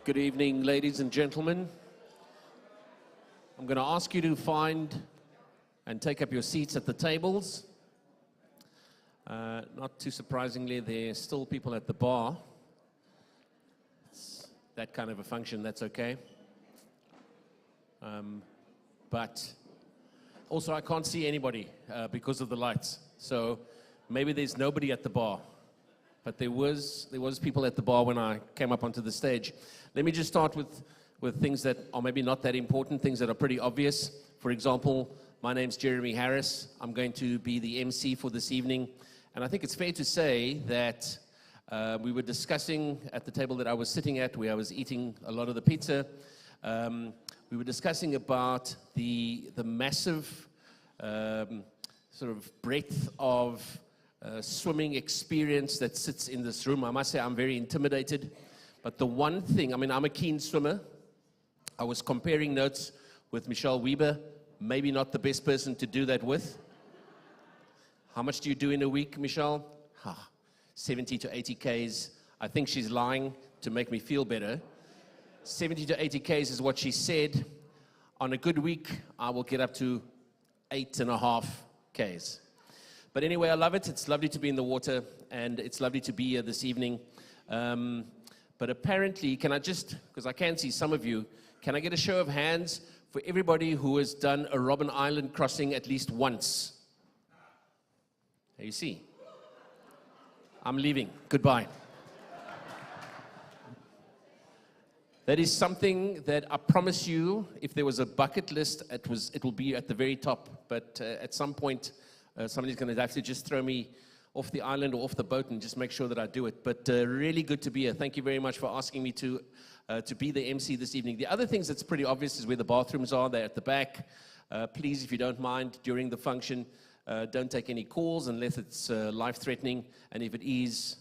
Good evening, ladies and gentlemen. I'm going to ask you to find and take up your seats at the tables. Not too surprisingly, there's still people at the bar. It's that kind of a function, that's okay. But also I can't see anybody because of the lights. So maybe there's nobody at the bar. But there was people at the bar when I came up onto the stage. Let me just start with things that are maybe not that important, things that are pretty obvious. For example, my name's Jeremy Harris. I'm going to be the MC for this evening. And I think it's fair to say that we were discussing at the table that I was sitting at, where I was eating a lot of the pizza, we were discussing about the massive sort of breadth of swimming experience that sits in this room. I must say I'm very intimidated. But the one thing, I mean, I'm a keen swimmer. I was comparing notes with Michelle Weber. Maybe not the best person to do that with. How much do you do in a week, Michelle? 70 to 80 Ks. I think she's lying to make me feel better. 70 to 80 Ks is what she said. On a good week, I will get up to 8.5 Ks. But anyway, I love it. It's lovely to be in the water, and it's lovely to be here this evening. But apparently, can I just, because I can see some of you, can I get a show of hands for everybody who has done a Robben Island crossing at least once? There you see. I'm leaving. Goodbye. That is something that I promise you, if there was a bucket list, it will be at the very top. But at some point, somebody's going to have to just throw me off the island or off the boat and just make sure that I do it. But really good to be here. Thank you very much for asking me to be the MC this evening. The other things that's pretty obvious is where the bathrooms are. They're at the back. Please, if you don't mind, during the function, don't take any calls unless it's life-threatening. And if it is,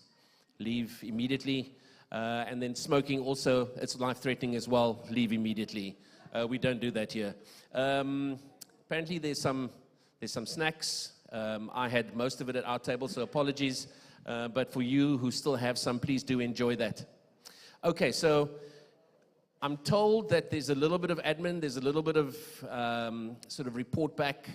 leave immediately. And then smoking also, it's life-threatening as well. Leave immediately. We don't do that here. Apparently, there's some snacks. I had most of it at our table, so apologies. But for you who still have some, please do enjoy that. Okay, so I'm told that there's a little bit of admin, there's a little bit of sort of report back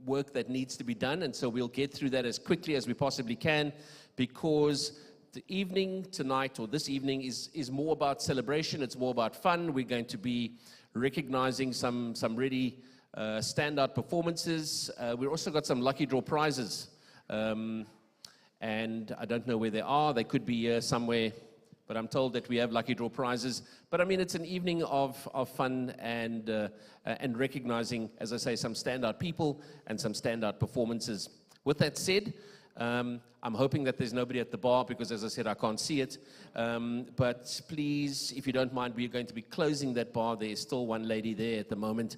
work that needs to be done, and so we'll get through that as quickly as we possibly can, because the evening tonight, or this evening, is more about celebration, it's more about fun. We're going to be recognizing some really standout performances. We've also got some lucky draw prizes, and I don't know where they are. They could be here somewhere, but I'm told that we have lucky draw prizes. But I mean, it's an evening of fun and recognizing, as I say, some standout people and some standout performances. With that said, I'm hoping that there's nobody at the bar because, as I said, I can't see it. But please, if you don't mind, we're going to be closing that bar. There's still one lady there at the moment,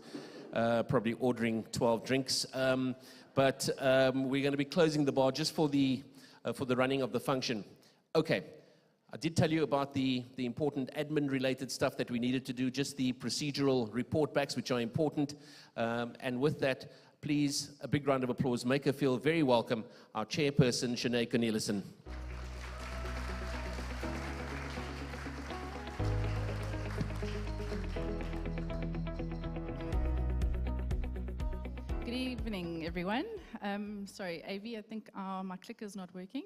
probably ordering 12 drinks. But we're going to be closing the bar just for the running of the function. Okay, I did tell you about the important admin-related stuff that we needed to do, just the procedural report backs, which are important. And with that, please, a big round of applause. Make her feel very welcome, our chairperson, Sinead Cornelissen. Good evening, everyone. Sorry, AV, I think my clicker's not working.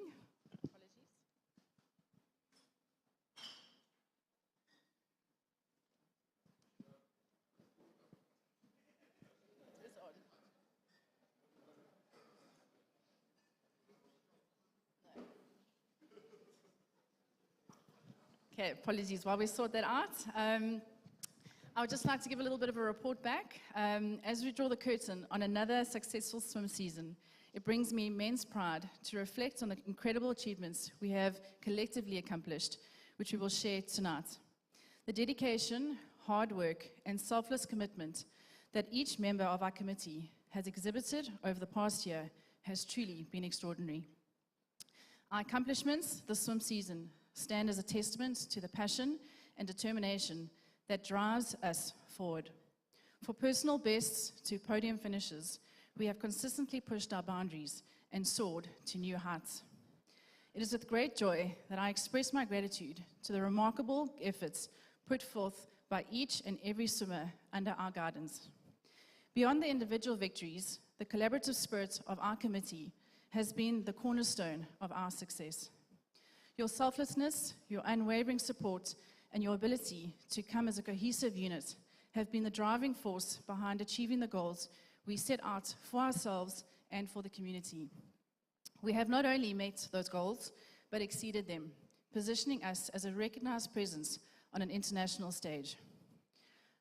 Apologies. It's on. Okay, apologies. While we sort that out, I would just like to give a little bit of a report back. As we draw the curtain on another successful swim season, it brings me immense pride to reflect on the incredible achievements we have collectively accomplished, which we will share tonight. The dedication, hard work, and selfless commitment that each member of our committee has exhibited over the past year has truly been extraordinary. Our accomplishments this swim season stand as a testament to the passion and determination that drives us forward. For personal bests to podium finishes, we have consistently pushed our boundaries and soared to new heights. It is with great joy that I express my gratitude to the remarkable efforts put forth by each and every swimmer under our guidance. Beyond the individual victories, the collaborative spirit of our committee has been the cornerstone of our success. Your selflessness, your unwavering support, and your ability to come as a cohesive unit have been the driving force behind achieving the goals we set out for ourselves and for the community. We have not only met those goals, but exceeded them, positioning us as a recognized presence on an international stage.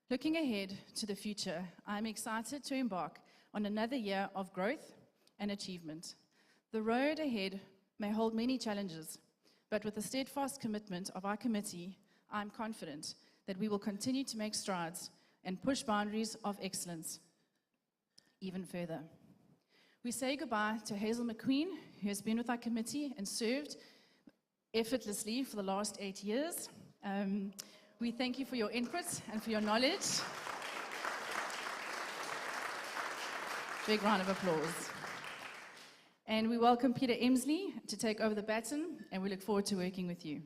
Looking ahead to the future, I'm excited to embark on another year of growth and achievement. The road ahead may hold many challenges, but with the steadfast commitment of our committee, I'm confident that we will continue to make strides and push boundaries of excellence even further. We say goodbye to Hazel McQueen, who has been with our committee and served effortlessly for the last 8 years. We thank you for your input and for your knowledge. Big round of applause. And we welcome Peter Emsley to take over the baton, and we look forward to working with you.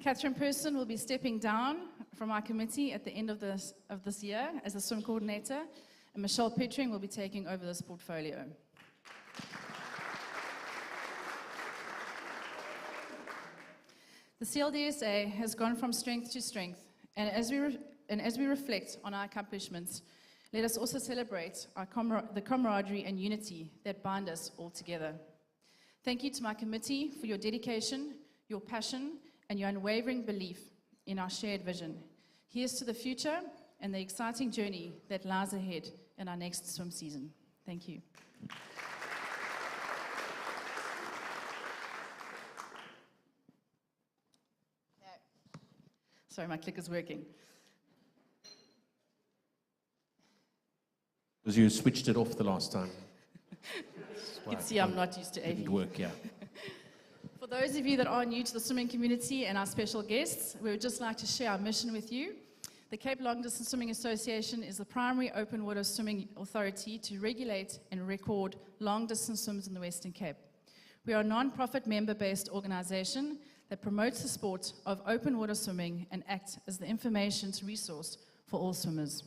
Catherine Person will be stepping down from our committee at the end of this year as a swim coordinator, and Michelle Pettering will be taking over this portfolio. The CLDSA has gone from strength to strength, and as we reflect on our accomplishments, let us also celebrate the camaraderie and unity that bind us all together. Thank you to my committee for your dedication, your passion, and your unwavering belief in our shared vision. Here's to the future and the exciting journey that lies ahead in our next swim season. Thank you. Sorry, my clicker's working. Because you switched it off the last time. You can see I'm not used to AV. Didn't work, yeah. For those of you that are new to the swimming community and our special guests, we would just like to share our mission with you. The Cape Long Distance Swimming Association is the primary open water swimming authority to regulate and record long distance swims in the Western Cape. We are a non-profit member-based organization that promotes the sport of open water swimming and acts as the information resource for all swimmers.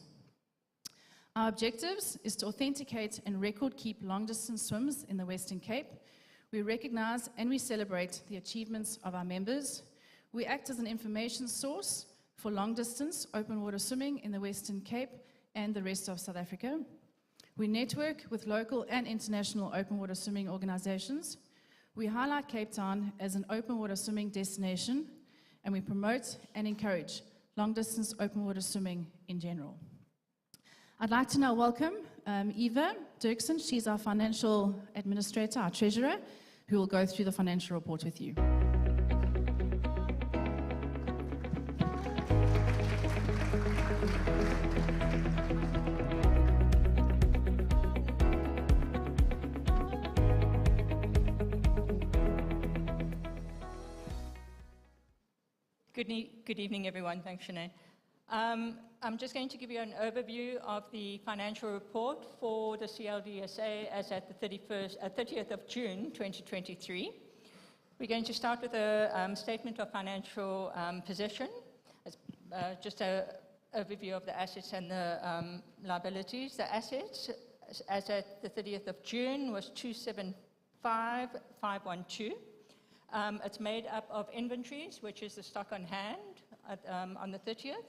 Our objectives is to authenticate and record keep long distance swims in the Western Cape. We recognize and we celebrate the achievements of our members. We act as an information source for long distance open water swimming in the Western Cape and the rest of South Africa. We network with local and international open water swimming organizations. We highlight Cape Town as an open water swimming destination, and we promote and encourage long distance open water swimming in general. I'd like to now welcome Eva Dirksen. She's our financial administrator, our treasurer, who will go through the financial report with you. Good evening, everyone. Thanks, Sinead. I'm just going to give you an overview of the financial report for the CLDSA as at the 30th of June 2023. We're going to start with a statement of financial position, just an overview of the assets and the liabilities. The assets as at the 30th of June was 275,512. It's made up of inventories, which is the stock on hand on the 30th,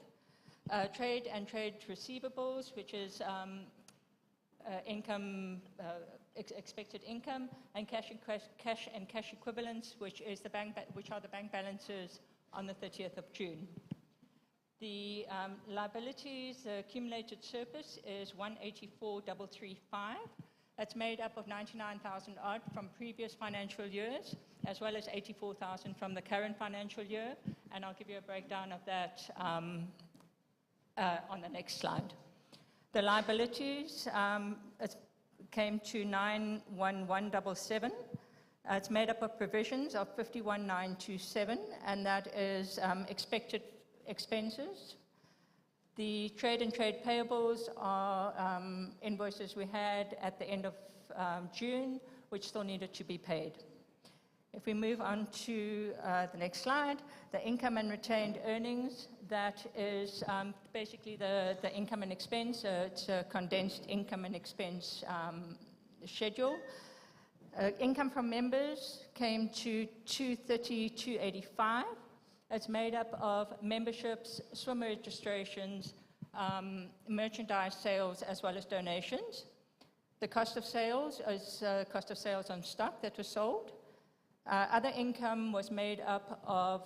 trade and trade receivables, which is income, expected income, and cash and cash equivalents, which is which are the bank balances on the 30th of June. The liabilities, the accumulated surplus is 184,335. That's made up of 99,000 odd from previous financial years, as well as 84,000 from the current financial year, and I'll give you a breakdown of that on the next slide. The liabilities came to 91177. It's made up of provisions of 51,927, and that is expected expenses. The trade and trade payables are invoices we had at the end of June, which still needed to be paid. If we move on to the next slide, the income and retained earnings, that is basically the income and expense. It's a condensed income and expense schedule. Income from members came to 230,285. It's made up of memberships, swim registrations, merchandise sales, as well as donations. The cost of sales is cost of sales on stock that was sold. Other income was made up of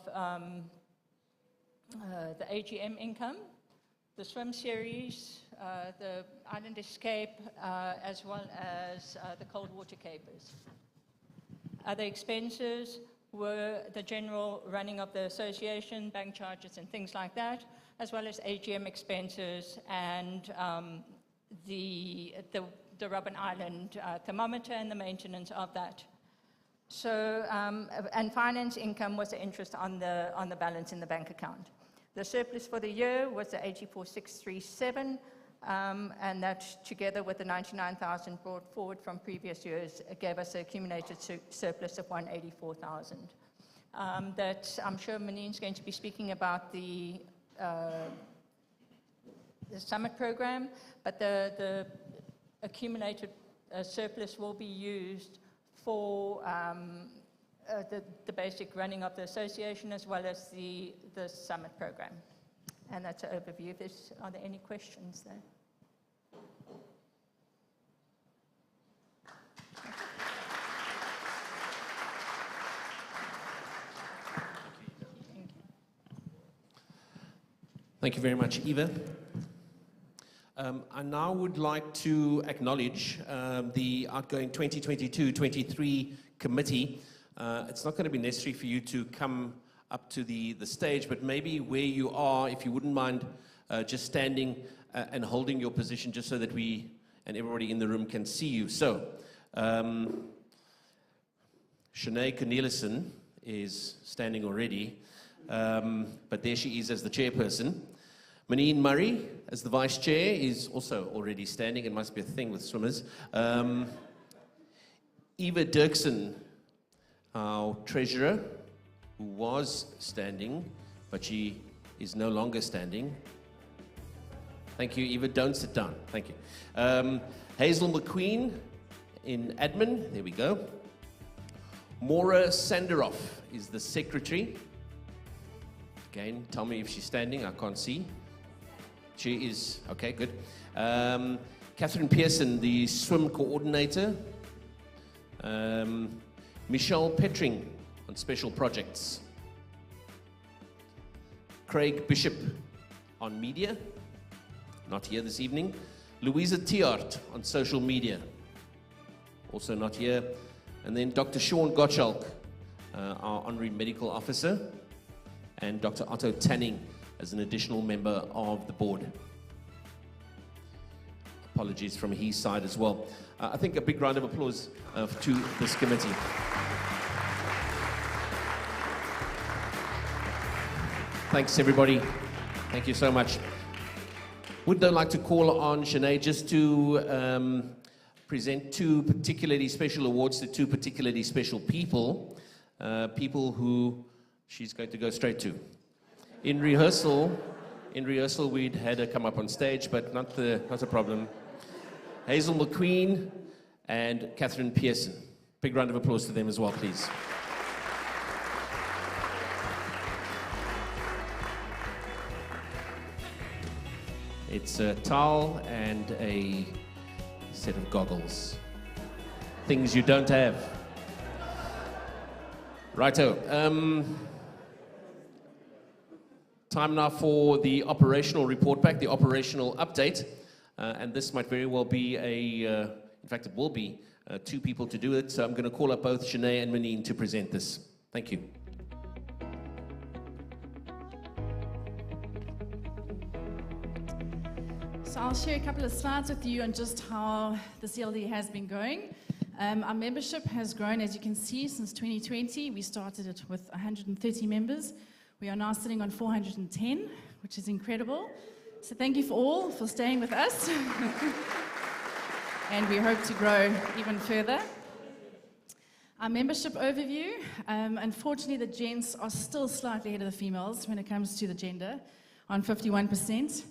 the AGM income, the swim series, the island escape, as well as the cold water capers. Other expenses were the general running of the association, bank charges and things like that, as well as AGM expenses and the Robben Island thermometer and the maintenance of that. So, and finance income was the interest on the balance in the bank account. The surplus for the year was the 84,637, and that together with the 99,000 brought forward from previous years gave us an accumulated surplus of 184,000. That I'm sure Manine's going to be speaking about the summit program, but the accumulated surplus will be used for the basic running of the association as well as the summit program. And that's an overview. Are there any questions there? Thank you very much, Eva. I now would like to acknowledge the outgoing 2022-23 committee. It's not going to be necessary for you to come up to the stage, but maybe where you are, if you wouldn't mind just standing and holding your position just so that we and everybody in the room can see you. So, Shanae Cornelissen is standing already, but there she is as the chairperson. Manine Murray, as the vice chair, is also already standing. It must be a thing with swimmers. Eva Dirksen, our treasurer, who was standing, but she is no longer standing. Thank you, Eva. Don't sit down. Thank you. Hazel McQueen in admin. There we go. Maura Sanderoff is the secretary. Again, tell me if she's standing. I can't see. She is. Okay, good. Catherine Pearson, the swim coordinator. Michelle Petring on special projects. Craig Bishop on media. Not here this evening. Louisa Tiart on social media. Also not here. And then Dr. Sean Gottschalk, our honorary medical officer. And Dr. Otto Tanning as an additional member of the board. Apologies from his side as well. I think a big round of applause to this committee. Thanks, everybody. Thank you so much. Would though like to call on Shanae just to present two particularly special awards to two particularly special people, people who she's going to go straight to. In rehearsal, we'd had her come up on stage, but not a problem. Hazel McQueen and Catherine Pearson. Big round of applause to them as well, please. It's a towel and a set of goggles. Things you don't have. Righto. Time now for the operational report back, the operational update. And this might very well be in fact it will be two people to do it. So I'm going to call up both Shanae and Manine to present this. Thank you. So I'll share a couple of slides with you on just how the CLD has been going. Our membership has grown, as you can see, since 2020. We started it with 130 members. We are now sitting on 410, which is incredible. So thank you all for staying with us. And we hope to grow even further. Our membership overview. Unfortunately, the gents are still slightly ahead of the females when it comes to the gender, on 51%.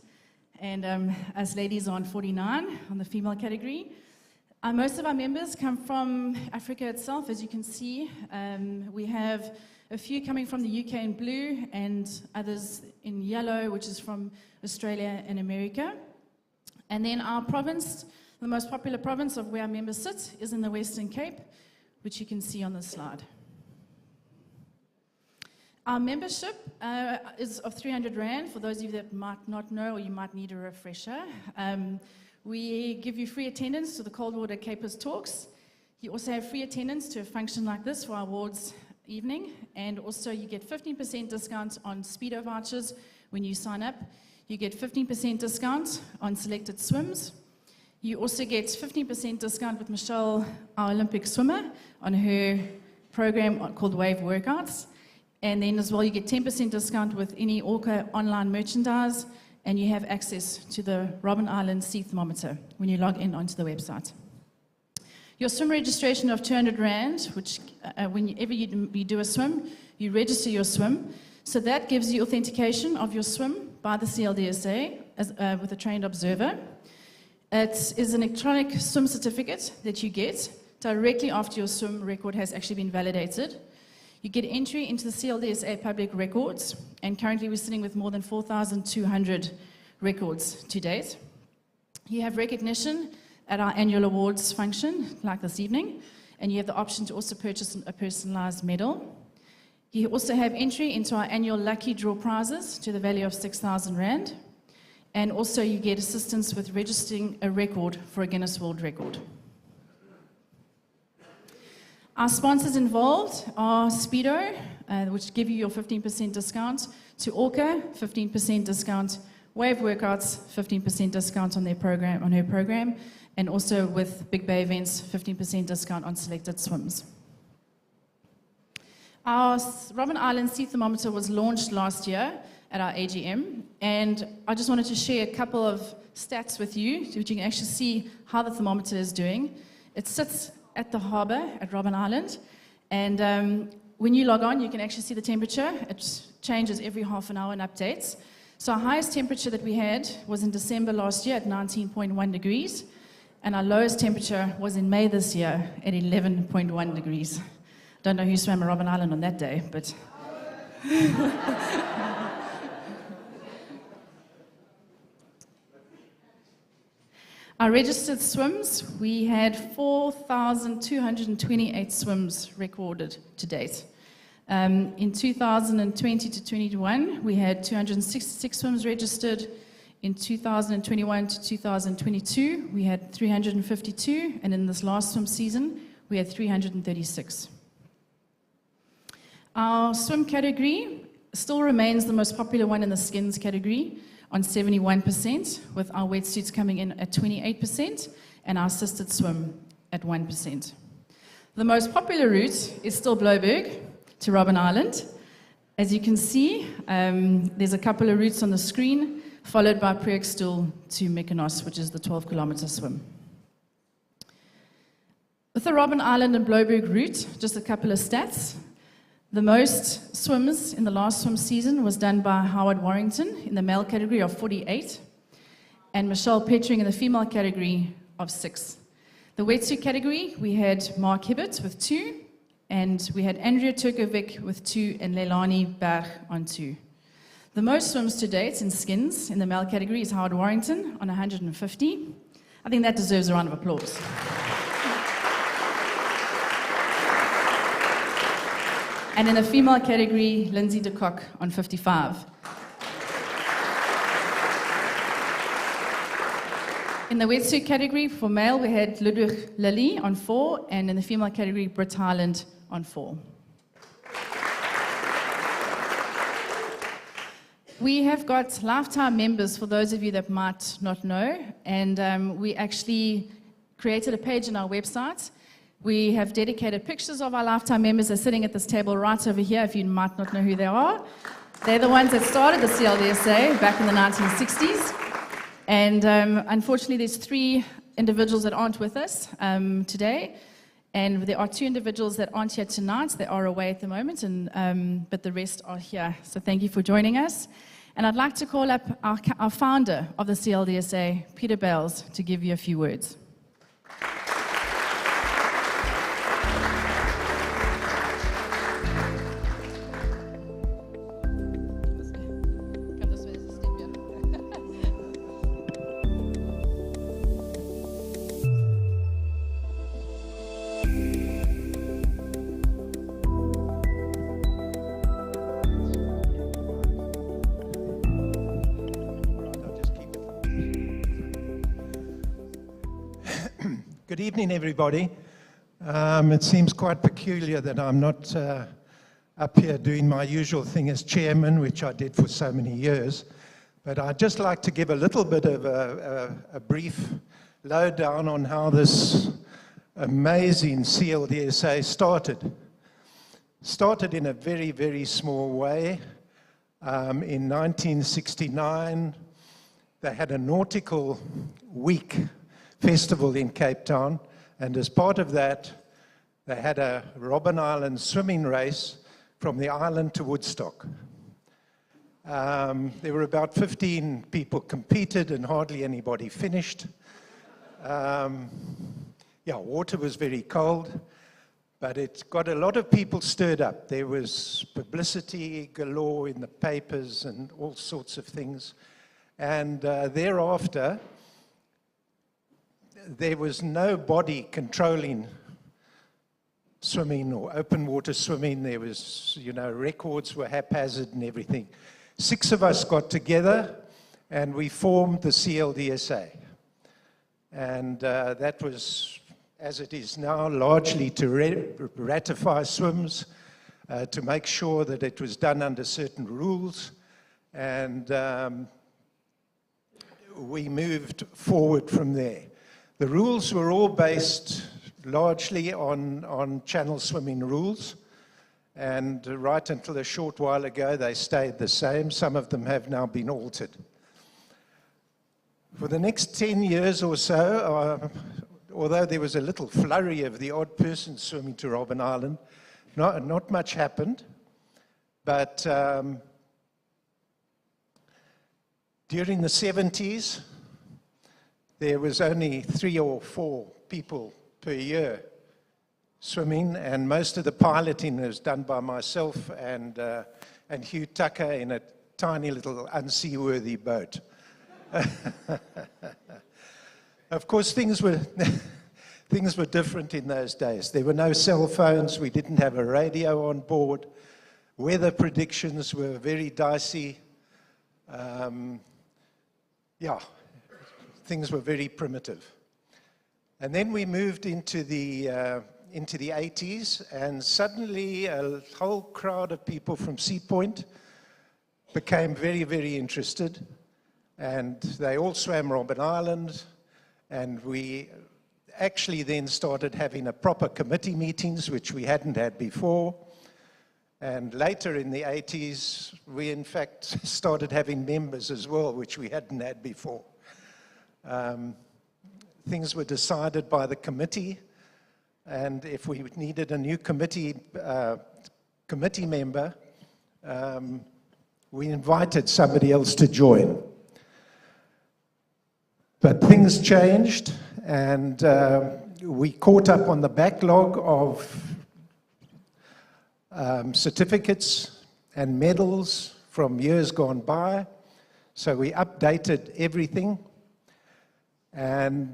And us ladies are on 49 on the female category. Most of our members come from Africa itself, as you can see. We have a few coming from the UK in blue and others in yellow, which is from Australia and America. And then our province, the most popular province of where our members sit, is in the Western Cape, which you can see on the slide. Our membership is of 300 Rand, for those of you that might not know or you might need a refresher. We give you free attendance to the Coldwater Capers Talks. You also have free attendance to a function like this for our awards evening, and also you get 15% discount on Speedo vouchers when you sign up. You get 15% discount on selected swims. You also get 15% discount with Michelle, our Olympic swimmer, on her program called Wave Workouts. And then as well, you get 10% discount with any Orca online merchandise, and you have access to the Robben Island Sea Thermometer when you log in onto the website. Your swim registration of 200 Rand, which whenever you do a swim, you register your swim. So that gives you authentication of your swim by the CLDSA with a trained observer. It is an electronic swim certificate that you get directly after your swim record has actually been validated. You get entry into the CLDSA public records, and currently we're sitting with more than 4,200 records to date. You have recognition at our annual awards function, like this evening, and you have the option to also purchase a personalized medal. You also have entry into our annual lucky draw prizes to the value of 6,000 Rand, and also you get assistance with registering a record for a Guinness World Record. Our sponsors involved are Speedo, which give you your 15% discount, to Orca, 15% discount, Wave Workouts, 15% discount on her program, and also with Big Bay Events, 15% discount on selected swims. Our Robben Island Sea Thermometer was launched last year at our AGM, and I just wanted to share a couple of stats with you, so that you can actually see how the thermometer is doing. It sits at the harbour at Robben Island, and when you log on, you can actually see the temperature. It changes every half an hour and updates. So our highest temperature that we had was in December last year at 19.1 degrees, and our lowest temperature was in May this year at 11.1 degrees. Don't know who swam at Robben Island on that day, but... Our registered swims, we had 4,228 swims recorded to date. In 2020 to 2021, we had 266 swims registered. In 2021 to 2022, we had 352, and in this last swim season, we had 336. Our swim category still remains the most popular one in the skins category, on 71%, with our wetsuits coming in at 28% and our assisted swim at 1%. The most popular route is still Blouberg to Robben Island. As you can see, there's a couple of routes on the screen, followed by Preekstoel to Mykonos, which is the 12-kilometer swim. With the Robben Island and Blouberg route, just a couple of stats. The most swims in the last swim season was done by Howard Warrington in the male category of 48, and Michelle Petring in the female category of 6. The wetsuit category, we had Mark Hibbert with 2, and we had Andrea Turkovic with 2, and Leilani Berg on 2. The most swims to date in skins in the male category is Howard Warrington on 150. I think that deserves a round of applause. And in the female category, Lindsay de Kock on 55. In the wetsuit category, for male, we had Ludwig Lilly on 4, and in the female category, Britt Highland on 4. We have got lifetime members, for those of you that might not know, and we actually created a page on our website. We have dedicated pictures of our lifetime members. They're sitting at this table right over here, if you might not know who they are. They're the ones that started the CLDSA back in the 1960s. And unfortunately, there's 3 individuals that aren't with us today. And there are 2 individuals that aren't here tonight. They are away at the moment, but the rest are here. So thank you for joining us. And I'd like to call up our founder of the CLDSA, Peter Bales, to give you a few words. Good evening, everybody. It seems quite peculiar that I'm not up here doing my usual thing as chairman, which I did for so many years. But I'd just like to give a little bit of a brief lowdown on how this amazing CLDSA started. Started in a very, very small way. In 1969, they had a nautical week festival in Cape Town, and as part of that, they had a Robben Island swimming race from the island to Woodstock. There were about 15 people competed and hardly anybody finished. Water was very cold, but it got a lot of people stirred up. There was publicity galore in the papers and all sorts of things. And thereafter, there was no body controlling swimming or open water swimming. There was, records were haphazard and everything. 6 of us got together and we formed the CLDSA. And that was, as it is now, largely to ratify swims, to make sure that it was done under certain rules. And we moved forward from there. The rules were all based largely on channel swimming rules, and right until a short while ago they stayed the same. Some of them have now been altered. For the next 10 years or so, although there was a little flurry of the odd person swimming to Robben Island, not much happened, but during the 70s, there was only 3 or 4 people per year swimming, and most of the piloting was done by myself and Hugh Tucker in a tiny little unseaworthy boat. Of course, things were different in those days. There were no cell phones. We didn't have a radio on board. Weather predictions were very dicey. Things were very primitive. And then we moved into the 80s, and suddenly a whole crowd of people from Sea Point became very, very interested, and they all swam Robben Island, and we actually then started having a proper committee meetings, which we hadn't had before. And later in the 80s, we in fact started having members as well, which we hadn't had before. Things were decided by the committee, and if we needed a new committee member, we invited somebody else to join. But things changed, and we caught up on the backlog of certificates and medals from years gone by, so we updated everything. And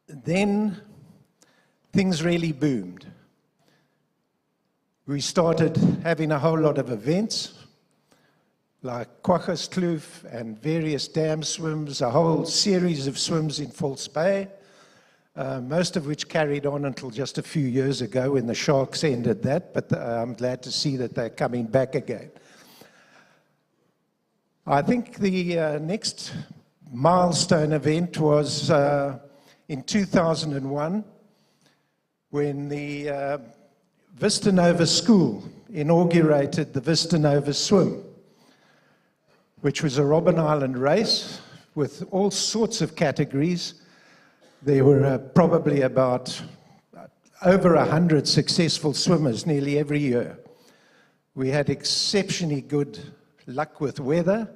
then things really boomed. We started having a whole lot of events, like Kwaggaskloof and various dam swims, a whole series of swims in False Bay, most of which carried on until just a few years ago when the Sharks ended that, but I'm glad to see that they're coming back again. I think the next milestone event was in 2001 when the Vista Nova School inaugurated the Vista Nova Swim, which was a Robben Island race with all sorts of categories. there were probably about over 100 successful swimmers nearly every year. We had exceptionally good luck with weather,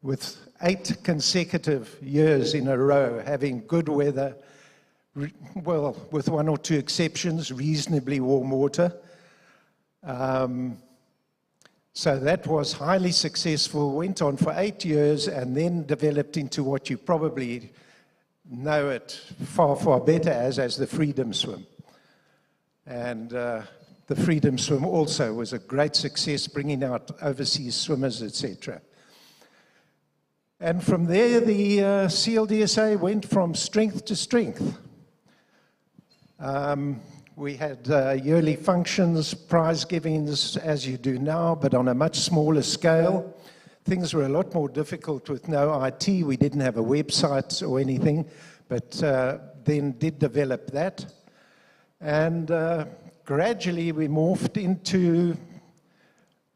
with 8 consecutive years in a row having good weather, well, with 1 or 2 exceptions, reasonably warm water. So that was highly successful, went on for 8 years, and then developed into what you probably know it far, far better as the Freedom Swim. And the Freedom Swim also was a great success, bringing out overseas swimmers, etc. And from there, the CLDSA went from strength to strength. We had yearly functions, prize givings, as you do now, but on a much smaller scale. Things were a lot more difficult with no IT. We didn't have a website or anything, but then did develop that. And gradually we morphed into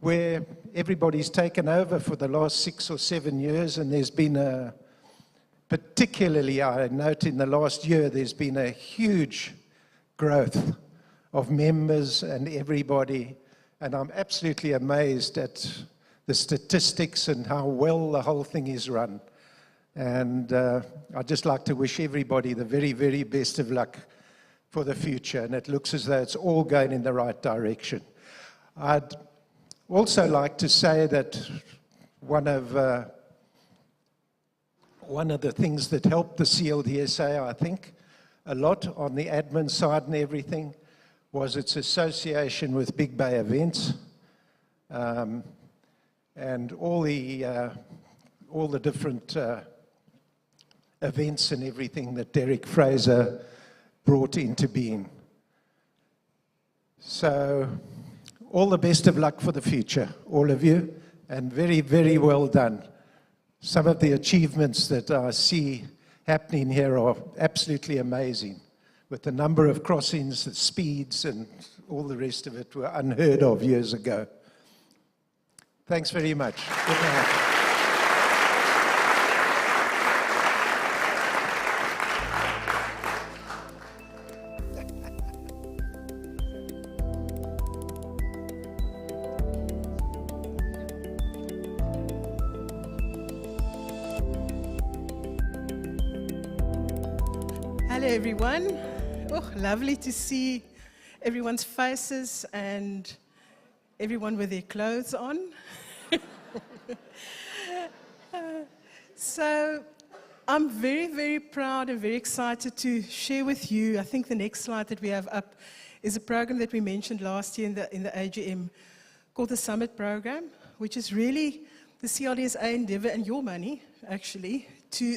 where everybody's taken over for the last 6 or 7 years, and there's been particularly, I note in the last year, there's been a huge growth of members and everybody, and I'm absolutely amazed at the statistics and how well the whole thing is run. And I'd just like to wish everybody the very, very best of luck for the future, and it looks as though it's all going in the right direction. I'd also like to say that one of the things that helped the CLDSA, I think, a lot on the admin side and everything, was its association with Big Bay Events, and all the different events and everything that Derek Fraser brought into being. So, all the best of luck for the future, all of you, and very, very well done. Some of the achievements that I see happening here are absolutely amazing, with the number of crossings, the speeds, and all the rest of it were unheard of years ago. Thanks very much. Good night. Hello everyone. Oh, lovely to see everyone's faces and everyone with their clothes on. So I'm very, very proud and very excited to share with you. I think the next slide that we have up is a program that we mentioned last year in the AGM called the Summit Program, which is really the CLDSA endeavor and your money, actually,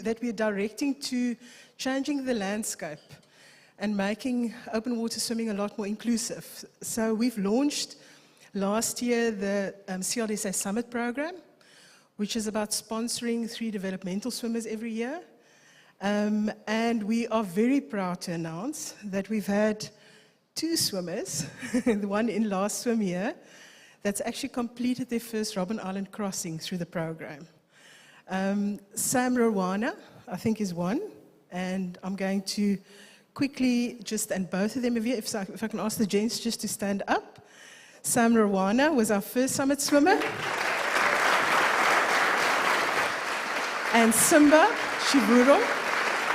that we're directing to changing the landscape and making open water swimming a lot more inclusive. So we've launched last year the CLDSA Summit Program, which is about sponsoring 3 developmental swimmers every year. And we are very proud to announce that we've had 2 swimmers, the one in last swim year, that's actually completed their first Robben Island crossing through the program. Sam Rwana, I think, is one. And I'm going to quickly and both of them, if I can ask the gents just to stand up. Sam Rwana was our first summit swimmer. And Simba Shiburo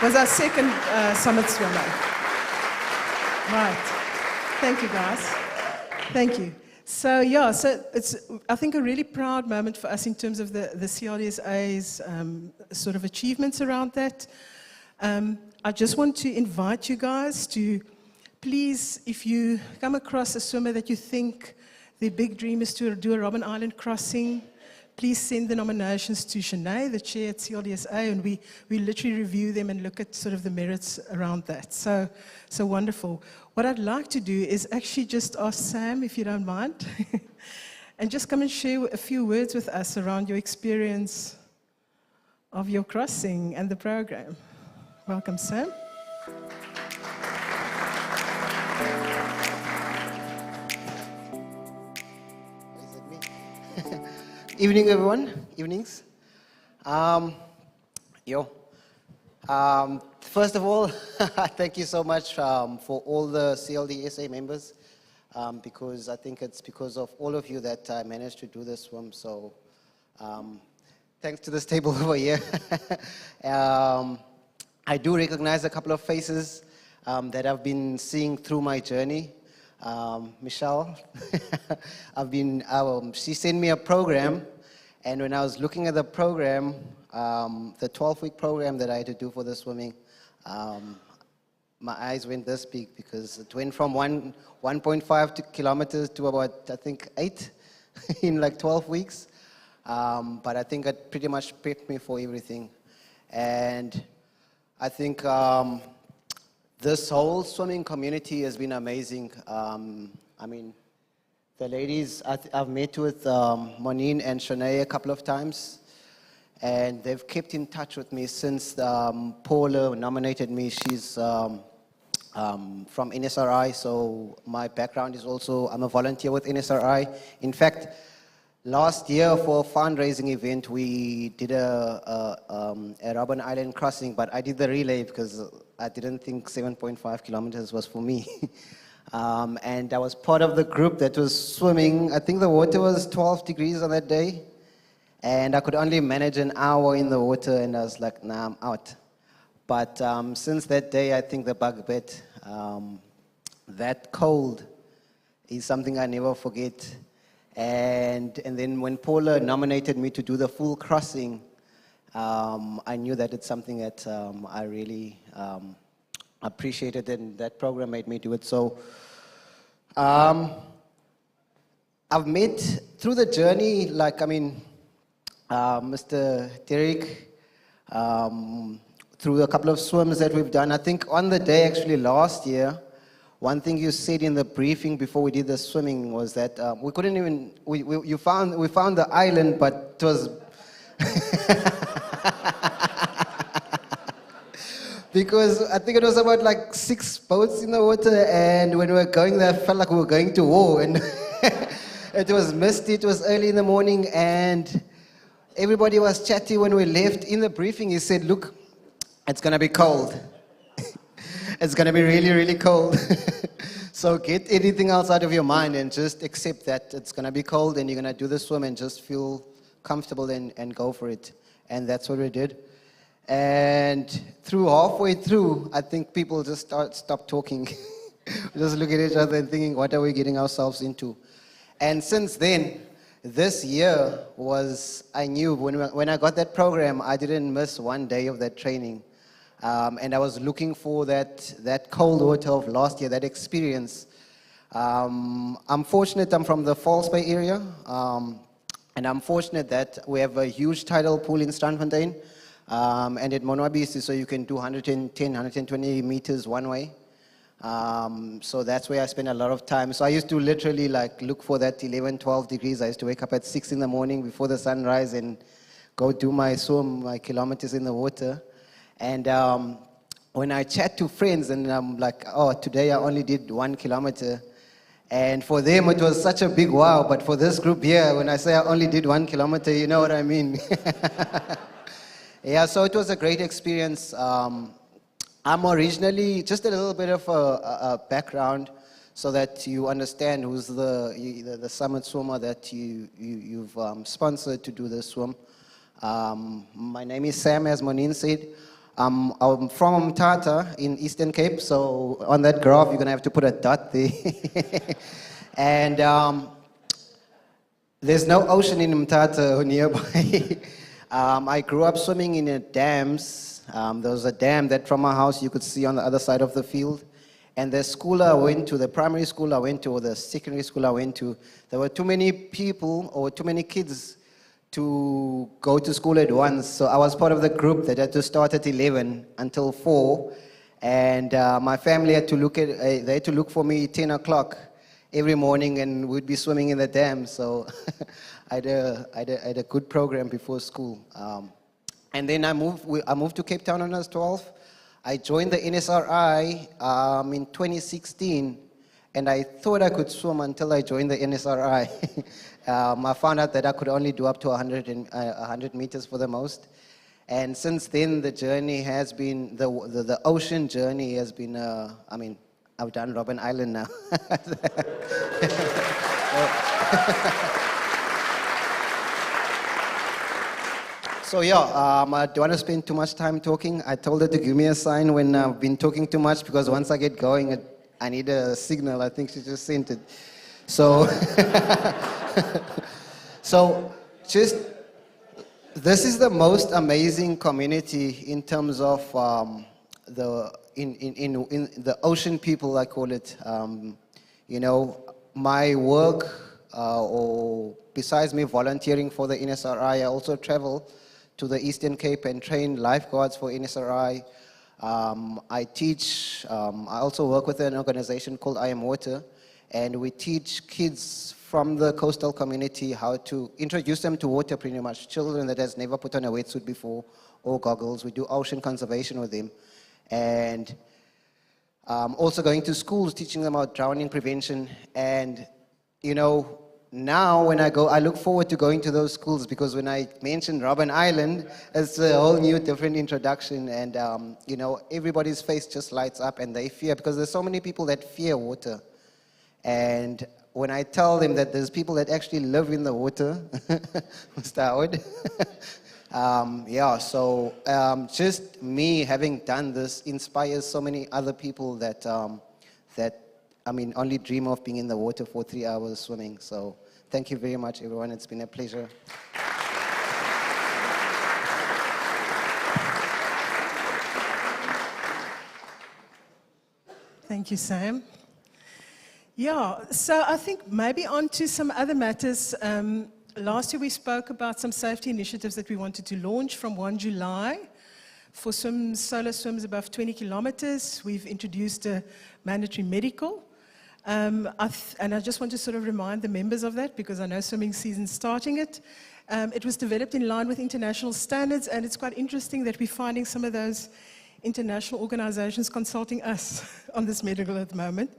was our second summit swimmer. Right. Thank you, guys. Thank you. So, yeah, it's, I think, a really proud moment for us in terms of the CLDSA's sort of achievements around that. I just want to invite you guys to please, if you come across a swimmer that you think their big dream is to do a Robben Island crossing, please send the nominations to Shanae, the chair at CLDSA, and we literally review them and look at sort of the merits around that. So wonderful. What I'd like to do is actually just ask Sam, if you don't mind, and just come and share a few words with us around your experience of your crossing and the program. Welcome, Sam. Evening, everyone. Evenings. First of all, thank you so much for all the CLDSA members, because I think it's because of all of you that I managed to do this swim. So thanks to this table over here. I do recognize a couple of faces that I've been seeing through my journey. Michelle, she sent me a program, and when I was looking at the program, the 12-week program that I had to do for the swimming, my eyes went this big because it went from 1.5 kilometers to about, I think, 8 in like 12 weeks. But I think it pretty much prepped me for everything. And I think this whole swimming community has been amazing. I mean, the ladies I've met with, Monine and Shanae, a couple of times, and they've kept in touch with me since Paula nominated me. She's from NSRI, so my background is also, I'm a volunteer with NSRI. In fact, last year for a fundraising event, we did a Robben Island crossing, but I did the relay because I didn't think 7.5 kilometers was for me. And I was part of the group that was swimming. I think the water was 12 degrees on that day. And I could only manage an hour in the water, and I was like, nah, I'm out. But since that day, I think the bug bit. That cold is something I never forget. And then when Paula nominated me to do the full crossing, I knew that it's something that I really appreciated, and that program made me do it. So I've met through the journey, like, I mean, Mr. Derek, through a couple of swims that we've done. I think on the day, actually last year, one thing you said in the briefing before we did the swimming was that we couldn't even, we found the island, but it was, because I think it was about like 6 boats in the water, and when we were going there, I felt like we were going to war, and it was misty, it was early in the morning, and everybody was chatty when we left. In the briefing, he said, look, it's going to be cold. It's going to be really, really cold. So get anything else out of your mind and just accept that it's going to be cold and you're going to do the swim and just feel comfortable and go for it. And that's what we did. And halfway through, I think people just stopped talking. Just look at each other and thinking, what are we getting ourselves into? And since then, this year was, I knew when I got that program, I didn't miss one day of that training. And I was looking for that cold water of last year, that experience. I'm fortunate I'm from the False Bay area, and I'm fortunate that we have a huge tidal pool in Strandfontein, and at Monwabisi, so you can do 110, 120 meters one way. So that's where I spend a lot of time. So I used to literally like look for that 11, 12 degrees. I used to wake up at 6 in the morning before the sunrise and go do my swim, my kilometers in the water. And when I chat to friends and I'm like, oh, today I only did 1 kilometer. And for them it was such a big wow. But for this group here, when I say I only did 1 kilometer, you know what I mean. Yeah, so it was a great experience. I'm originally, just a little bit of a background so that you understand who's the summit swimmer that you've sponsored to do this swim. My name is Sam, as Monine said. I'm from Mthatha in Eastern Cape, so on that graph you're going to have to put a dot there. And there's no ocean in Mthatha or nearby. I grew up swimming in dams. There was a dam that from my house you could see on the other side of the field. And the school I went to, the primary school I went to, or the secondary school I went to, there were too many people or too many kids to go to school at once. So I was part of the group that had to start at 11 until 4. And my family had to they had to look for me 10 o'clock every morning, and we'd be swimming in the dam. So I had a good program before school. And then I moved to Cape Town when I was 12. I joined the NSRI in 2016, and I thought I could swim until I joined the NSRI. I found out that I could only do up to 100 meters for the most. And since then, the journey has been, the ocean journey has been, I mean, I've done Robben Island now. So yeah, I don't want to spend too much time talking. I told her to give me a sign when I've been talking too much, because once I get going, I need a signal. I think she just sent it. So, so just, this is the most amazing community in terms of the ocean people, I call it. You know, my work, or besides me volunteering for the NSRI, I also travel to the Eastern Cape and train lifeguards for NSRI. I teach, I also work with an organization called I Am Water, and we teach kids from the coastal community how to introduce them to water, pretty much. Children that has never put on a wetsuit before or goggles. We do ocean conservation with them. And also going to schools, teaching them about drowning prevention. And, you know, now when I go, I look forward to going to those schools, because when I mentioned Robben Island, it's a whole new different introduction. And, you know, everybody's face just lights up and they fear, because there's so many people that fear water. And when I tell them that there's people that actually live in the water, Mr. Howard, yeah, so just me having done this inspires so many other people that, I mean, only dream of being in the water for 3 hours swimming. So thank you very much, everyone. It's been a pleasure. Thank you, Sam. Yeah, so I think maybe on to some other matters. Last year we spoke about some safety initiatives that we wanted to launch from 1 July. For solo swims above 20 kilometers, we've introduced a mandatory medical. And I just want to sort of remind the members of that, because I know swimming season's starting it. It was developed in line with international standards, and it's quite interesting that we're finding some of those international organizations consulting us on this medical at the moment.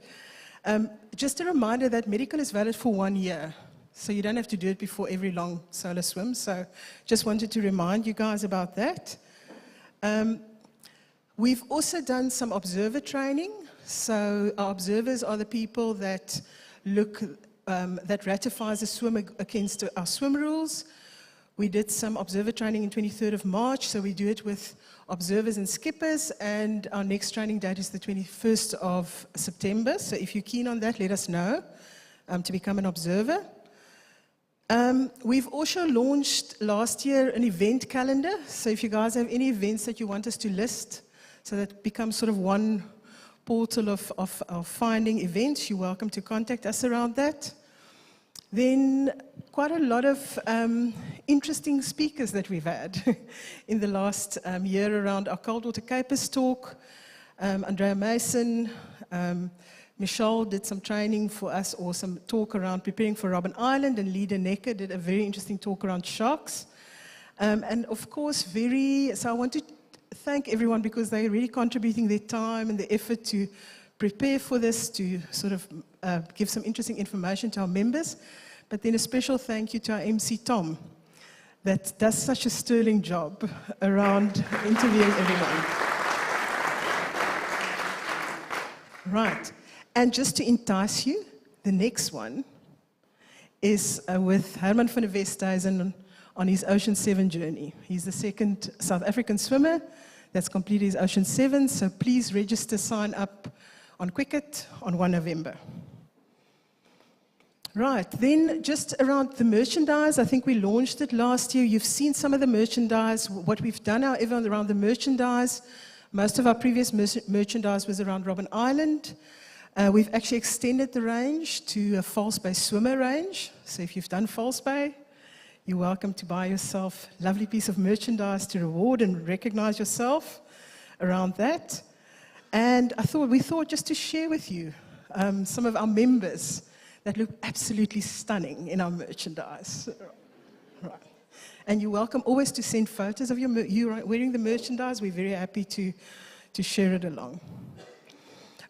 Just a reminder that medical is valid for 1 year, so you don't have to do it before every long solo swim. So just wanted to remind you guys about that. We've also done some observer training. So our observers are the people that look, that ratifies the swim against our swim rules. We did some observer training on 23rd of March, so we do it with observers and skippers, and our next training date is the 21st of September. So if you're keen on that, let us know to become an observer. We've also launched last year an event calendar. So if you guys have any events that you want us to list, so that it becomes sort of one portal of finding events, you're welcome to contact us around that. Then quite a lot of interesting speakers that we've had in the last year around our Cold Water Capers talk. Andrea Mason, Michelle did some training for us, or some talk around preparing for Robben Island, and Lida Necker did a very interesting talk around sharks. And of course, so I want to thank everyone, because they're really contributing their time and their effort to prepare for this, to sort of give some interesting information to our members. But then a special thank you to our MC Tom, that does such a sterling job around interviewing everyone. Right, and just to entice you, the next one is with Herman van der Westhuizen on his Ocean 7 journey. He's the second South African swimmer that's completed his Ocean 7, so please register, sign up on Quicket on 1 November. Right, then just around the merchandise, I think we launched it last year. You've seen some of the merchandise. What we've done, however, around the merchandise, most of our previous merchandise was around Robben Island. We've actually extended the range to a False Bay swimmer range. So if you've done False Bay, you're welcome to buy yourself a lovely piece of merchandise to reward and recognize yourself around that. And we thought just to share with you some of our members that look absolutely stunning in our merchandise. Right. And you're welcome always to send photos of you wearing the merchandise. We're very happy to share it along.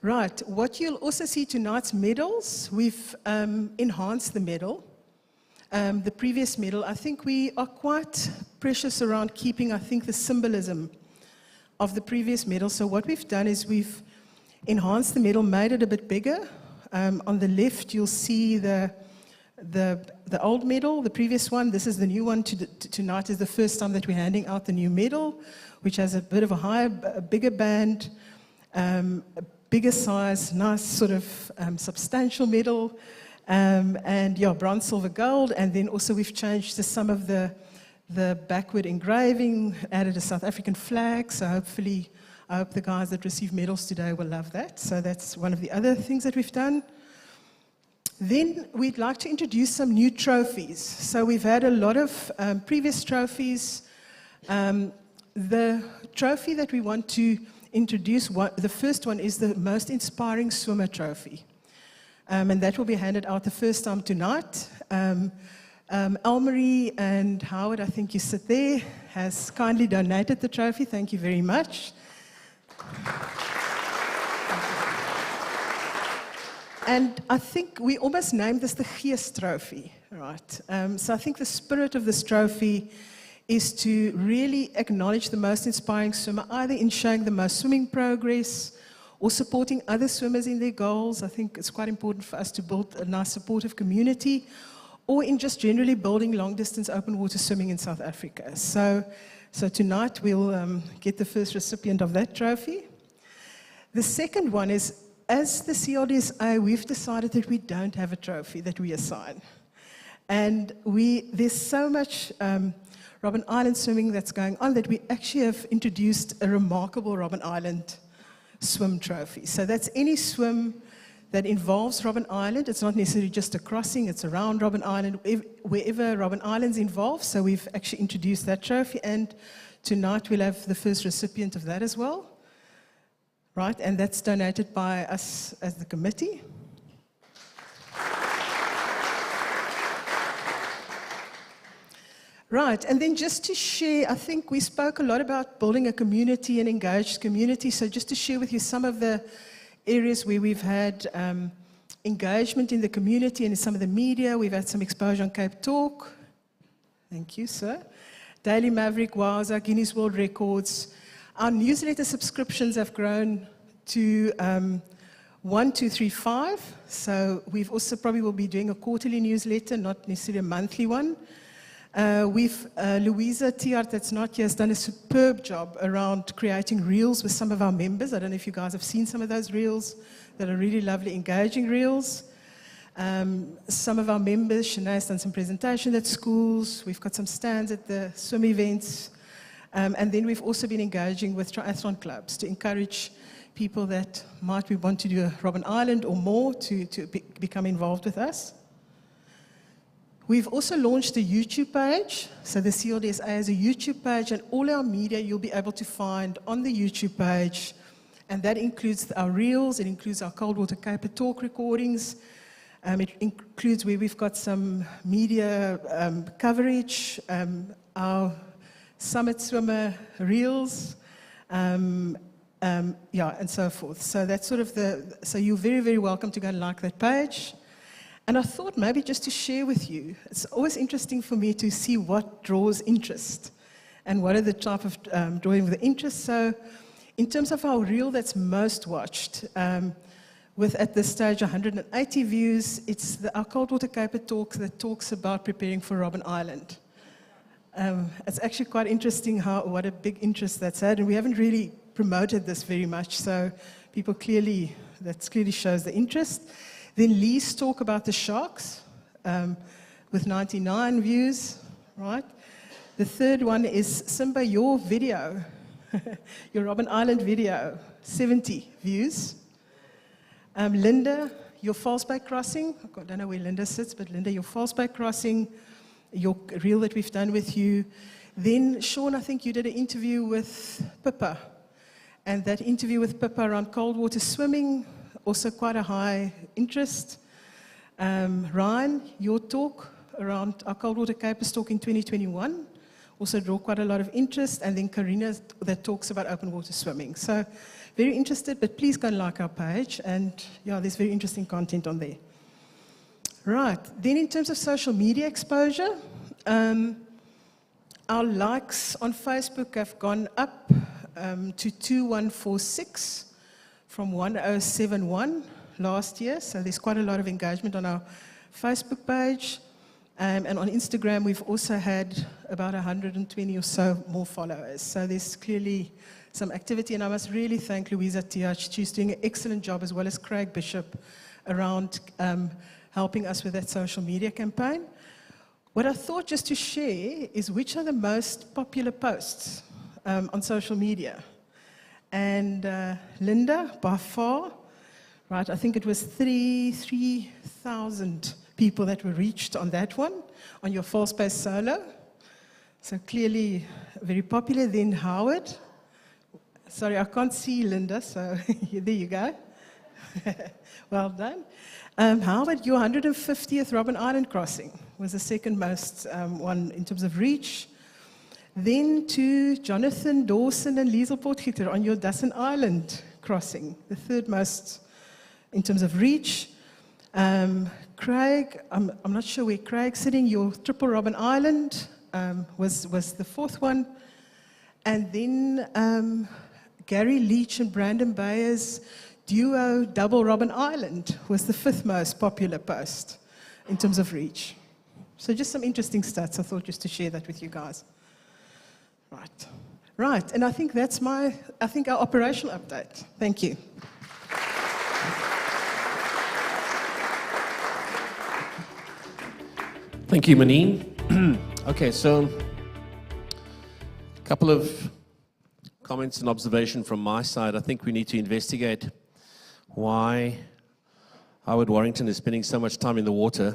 Right, what you'll also see tonight's medals, we've enhanced the medal. the previous medal, I think we are quite precious around keeping, I think, the symbolism of the previous medal. So what we've done is we've enhanced the medal, made it a bit bigger. On the left, you'll see the old medal, the previous one. This is the new one. Tonight is the first time that we're handing out the new medal, which has a bit of a bigger band, a bigger size, nice sort of substantial medal. And yeah, bronze, silver, gold. And then also we've changed some of the backward engraving, added a South African flag. So hopefully, I hope the guys that receive medals today will love that. So that's one of the other things that we've done. Then we'd like to introduce some new trophies. So we've had a lot of previous trophies. The trophy that we want to introduce, the first one is the Most Inspiring Swimmer Trophy. And that will be handed out the first time tonight. Elmarie and Howard, I think you sit there, has kindly donated the trophy. Thank you very much. And I think we almost named this the Geest Trophy, right? So I think the spirit of this trophy is to really acknowledge the most inspiring swimmer, either in showing the most swimming progress or supporting other swimmers in their goals. I think it's quite important for us to build a nice supportive community, or in just generally building long-distance open water swimming in South Africa. So tonight we'll get the first recipient of that trophy. The second one is, as the CLDSA, we've decided that we don't have a trophy that we assign. And there's so much Robben Island swimming that's going on that we actually have introduced a remarkable Robben Island swim trophy. So that's any swim that involves Robben Island. It's not necessarily just a crossing, it's around Robben Island, wherever Robben Island's involved. So we've actually introduced that trophy, and tonight we'll have the first recipient of that as well. Right, and that's donated by us as the committee. Right, and then just to share, I think we spoke a lot about building a community, an engaged community. So just to share with you some of the areas where we've had engagement in the community and in some of the media. We've had some exposure on Cape Talk. Thank you, sir. Daily Maverick, Wowza, Guinness World Records. Our newsletter subscriptions have grown to 1, 2, 3, 5. So we've also probably will be doing a quarterly newsletter, not necessarily a monthly one. Louisa Tiart, that's not here, has done a superb job around creating reels with some of our members. I don't know if you guys have seen some of those reels that are really lovely, engaging reels. Some of our members, Shanae's done some presentation at schools. We've got some stands at the swim events. And then we've also been engaging with triathlon clubs to encourage people that might want to do a Robben Island or more to become involved with us. We've also launched a YouTube page. So the CLDSA has a YouTube page, and all our media you'll be able to find on the YouTube page. And that includes our reels, it includes our Cold Water Caper talk recordings, it includes where we've got some media coverage, our Summit Swimmer reels, and so forth. So that's sort of so you're very, very welcome to go and like that page. And I thought maybe just to share with you, it's always interesting for me to see what draws interest and what are the type of drawing with the interest. So in terms of our reel that's most watched, with at this stage 180 views, it's our Cold Water Caper talk that talks about preparing for Robben Island. It's actually quite interesting what a big interest that's had, and we haven't really promoted this very much, so people that clearly shows the interest. Then Lee's talk about the sharks, with 99 views, right? The third one is Simba, your video, your Robben Island video, 70 views. Linda, your falseback crossing, I don't know where Linda sits, but Linda, your falseback crossing, your reel that we've done with you. Then, Sean, I think you did an interview with Pippa, and that interview with Pippa around cold water swimming, also quite a high interest. Ryan, your talk around our Cold Water Capers talk in 2021, also drew quite a lot of interest. And then Karina, that talks about open water swimming. So very interested, but please go and like our page. And yeah, there's very interesting content on there. Right. Then in terms of social media exposure, our likes on Facebook have gone up to 2146 from 1071 last year. So there's quite a lot of engagement on our Facebook page. And on Instagram, we've also had about 120 or so more followers. So there's clearly some activity. And I must really thank Louisa Tiach. She's doing an excellent job, as well as Craig Bishop, around helping us with that social media campaign. What I thought just to share is which are the most popular posts on social media. And Linda, by far, right, I think it was 3,000 people that were reached on that one, on your False Space Solo. So clearly very popular. Then Howard. Sorry, I can't see Linda, so there you go. Well done. Howard, your 150th Robben Island crossing was the second most one in terms of reach. Then to Jonathan Dawson and Liesel Potgieter on your Dussen Island crossing, the third most in terms of reach. Craig, I'm not sure where Craig's sitting, your Triple Robben Island was the fourth one. And then Gary Leach and Brandon Bayer's duo Double Robben Island was the fifth most popular post in terms of reach. So just some interesting stats. I thought just to share that with you guys. Right, and I think that's our operational update. Thank you. Thank you, Manine. Okay, so a couple of comments and observation from my side. I think we need to investigate why Howard Warrington is spending so much time in the water.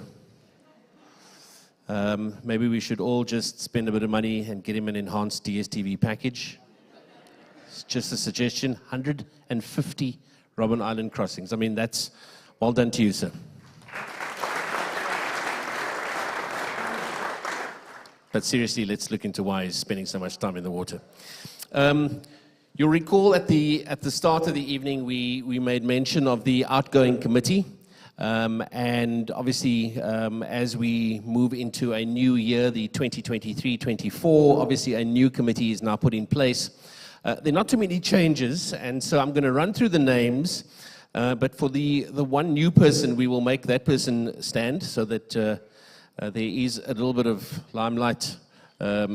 Maybe we should all just spend a bit of money and get him an enhanced DSTV package. It's just a suggestion. 150 Robben Island crossings. I mean, that's well done to you, sir. But seriously, let's look into why he's spending so much time in the water. You'll recall at the start of the evening, we made mention of the outgoing committee. And obviously, as we move into a new year, the 2023-24, obviously a new committee is now put in place. There are not too many changes, and so I'm going to run through the names. But for the one new person, we will make that person stand so that there is a little bit of limelight,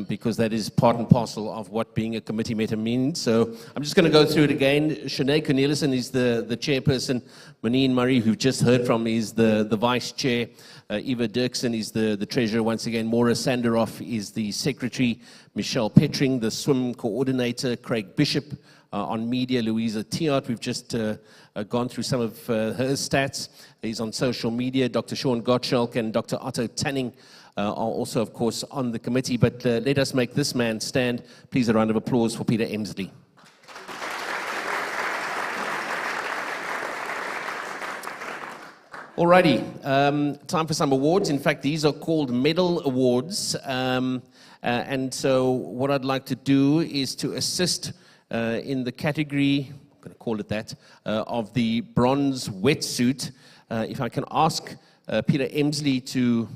because that is part and parcel of what being a committee member means. So I'm just going to go through it again. Sinead Cornelissen is the chairperson. Manine Murray, who we've just heard from, is the vice chair. Eva Dirksen is the treasurer once again. Maura Sanderoff is the secretary. Michelle Petring, the swim coordinator. Craig Bishop on media. Louisa Tiart, we've just gone through some of her stats. He's on social media. Dr. Sean Gottschalk and Dr. Otto Tanning are also, of course, on the committee. But let us make this man stand. Please, a round of applause for Peter Emsley. Alrighty, time for some awards. In fact, these are called medal awards. And so what I'd like to do is to assist in the category, I'm going to call it that, of the bronze wetsuit. If I can ask Peter Emsley to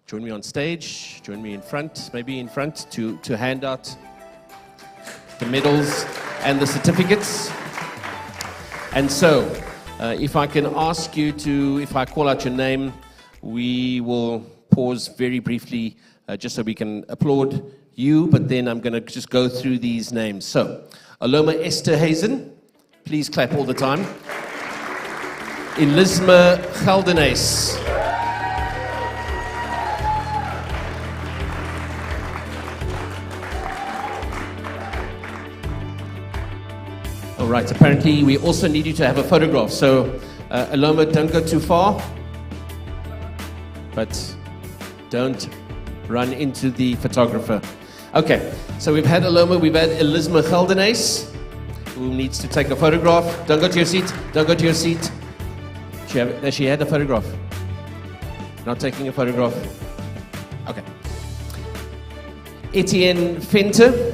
join me on stage, join me in front, maybe in front, to hand out the medals and the certificates. And so, if I can ask you to, if I call out your name, we will pause very briefly just so we can applaud you, but then I'm going to just go through these names. So, Aloma Esther Hazen, please clap all the time. Elisma Geldenays. All right, apparently we also need you to have a photograph. So, Aloma, don't go too far, but don't run into the photographer. Okay, so we've had Aloma, we've had Elisma Geldenays, who needs to take a photograph. Don't go to your seat, don't go to your seat. She had a photograph. Not taking a photograph. Okay. Etienne Venter.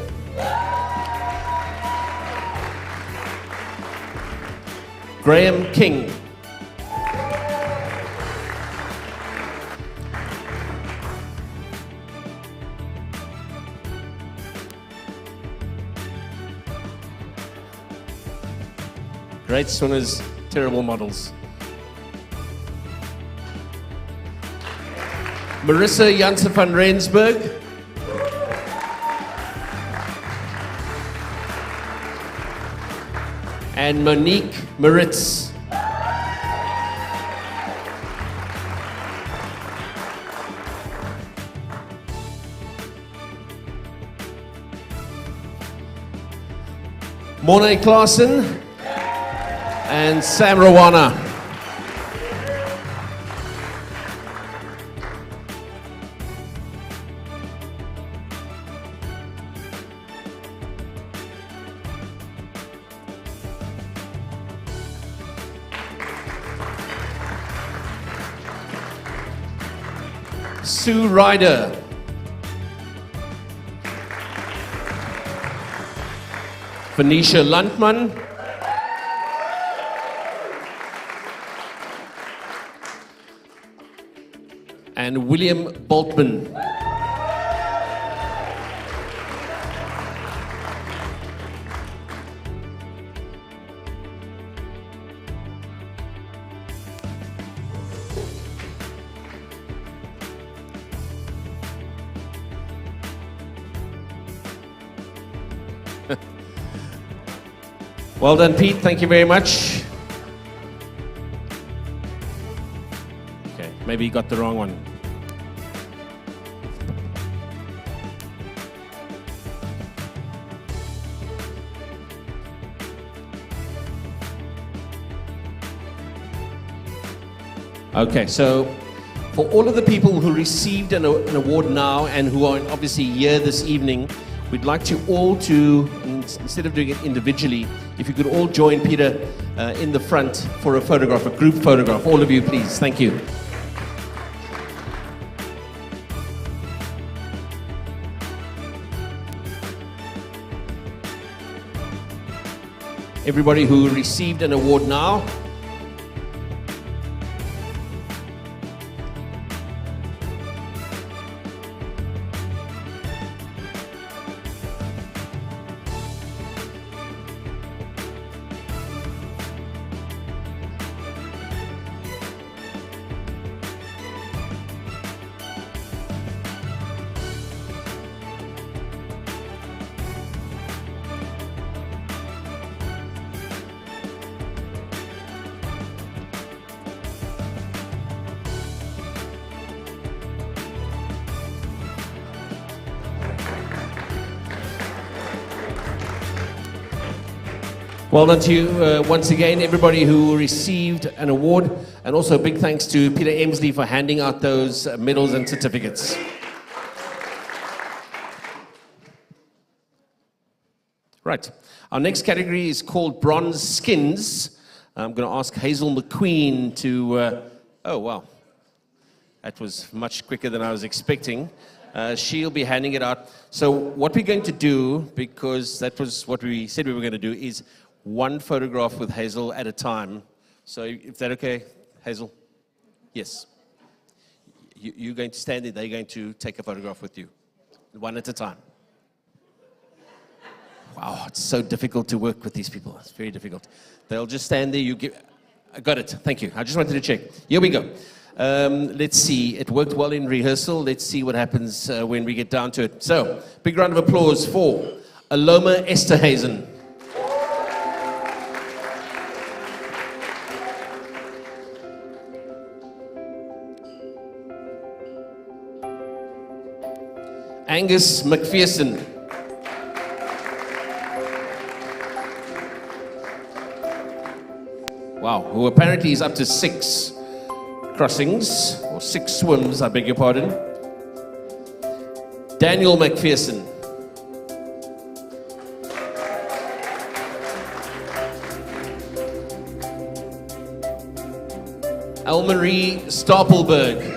Graham King. Great swimmers, terrible models. Marissa Janssen van Rensburg. And Monique Maritz. Mornay Klaassen and Sam Rawana. Sue Ryder. Venetia Landman. And William Boltman. Well done, Pete. Thank you very much. Okay, maybe you got the wrong one. Okay, so for all of the people who received an award now and who are obviously here this evening, we'd like you all to, instead of doing it individually, if you could all join Peter in the front for a photograph, a group photograph. All of you, please. Thank you. Everybody who received an award now. Well done to you once again, everybody who received an award, and also a big thanks to Peter Emsley for handing out those medals and certificates. Right, our next category is called Bronze Skins. I'm going to ask Hazel McQueen to, oh wow, that was much quicker than I was expecting. She'll be handing it out. So what we're going to do, because that was what we said we were going to do, is one photograph with Hazel at a time. So if that okay, Hazel? Yes. You're going to stand there, they're going to take a photograph with you. One at a time. Wow, it's so difficult to work with these people. It's very difficult. They'll just stand there, you give... I got it, thank you. I just wanted to check. Here we go. Let's see, it worked well in rehearsal. Let's see what happens when we get down to it. So, big round of applause for Aloma Esterhazen. Angus McPherson. Wow, who apparently is up to 6 crossings, or 6 swims, I beg your pardon. Daniel McPherson. Elmarie Stapelberg.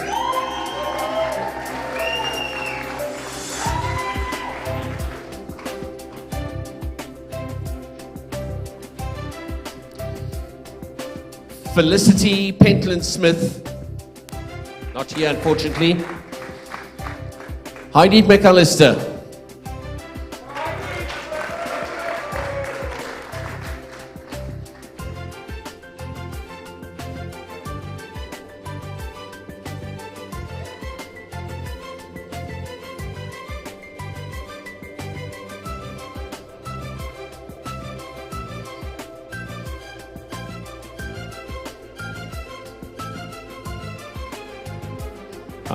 Felicity Pentland-Smith, not here unfortunately. Heidi McAllister.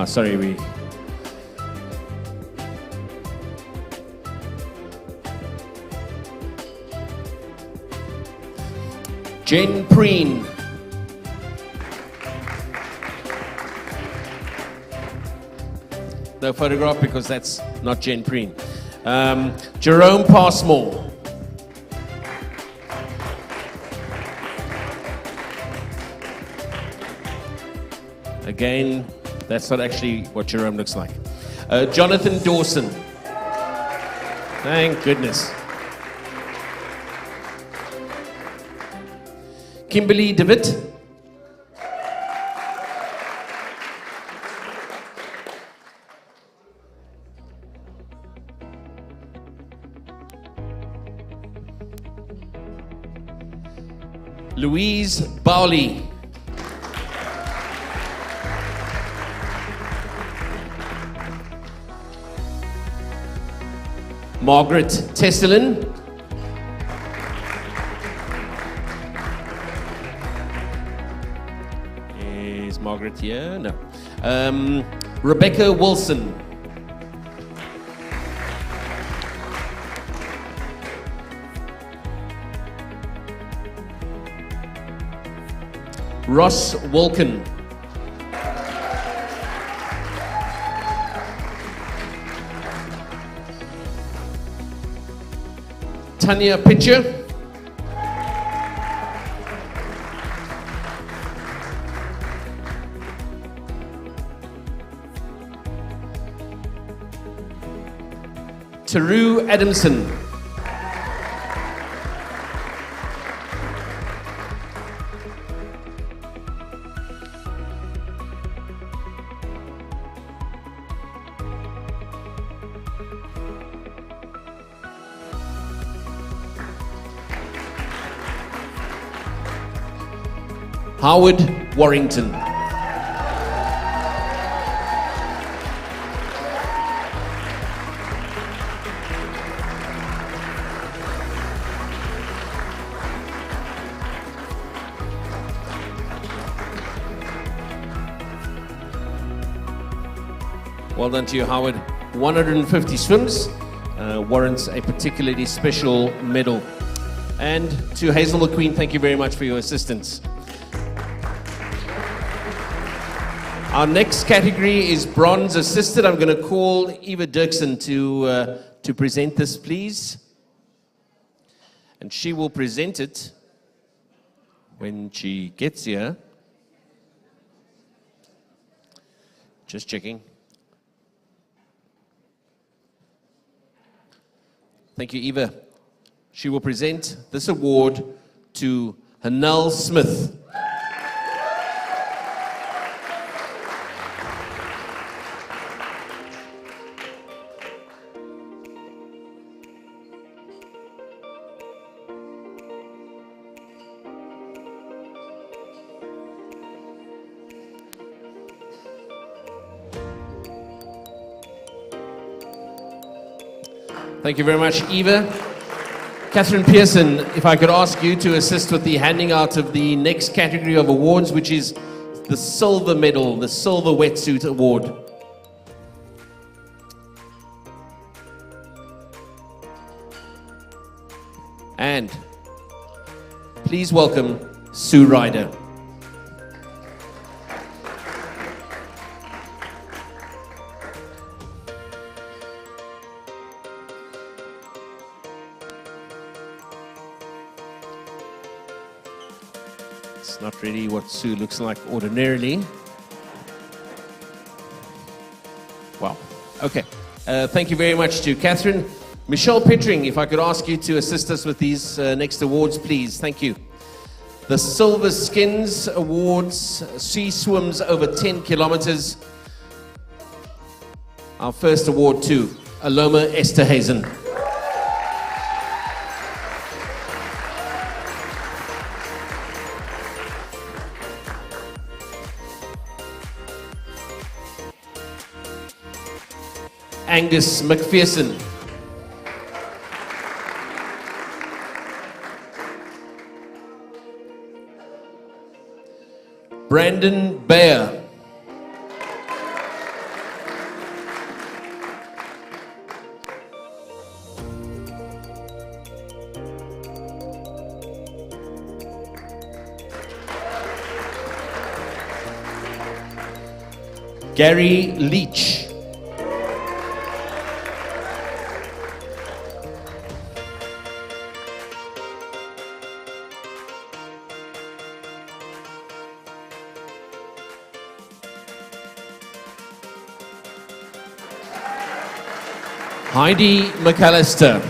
Sorry, we. Jen Preen. No photograph because that's not Jen Preen. Jerome Passmore. Again, that's not actually what Jerome looks like. Jonathan Dawson. Thank goodness. Kimberly DeWitt. Louise Bowley. Margaret Tesselin. Is Margaret here? No. Rebecca Wilson. Ross Walken. Tanya Pitcher. Taru Adamson. Howard Warrington. Well done to you, Howard. 150 swims warrants a particularly special medal. And to Hazel McQueen, thank you very much for your assistance. Our next category is bronze assisted. I'm going to call Eva Dirksen to present this, please. And she will present it when she gets here. Just checking. Thank you, Eva. She will present this award to Hanel Smith. Thank you very much, Eva. Catherine Pearson, if I could ask you to assist with the handing out of the next category of awards, which is the silver medal, the silver wetsuit award. And please welcome Sue Ryder. It's not really what Sue looks like ordinarily. Wow. Okay. Thank you very much to Catherine. Michelle Pittering, if I could ask you to assist us with these next awards, please. Thank you. The Silver Skins Awards, Sea Swims over 10 kilometers. Our first award to Aloma Esterhazen. Angus McPherson. Brandon Bayer. Gary Leach. Heidi McAllister.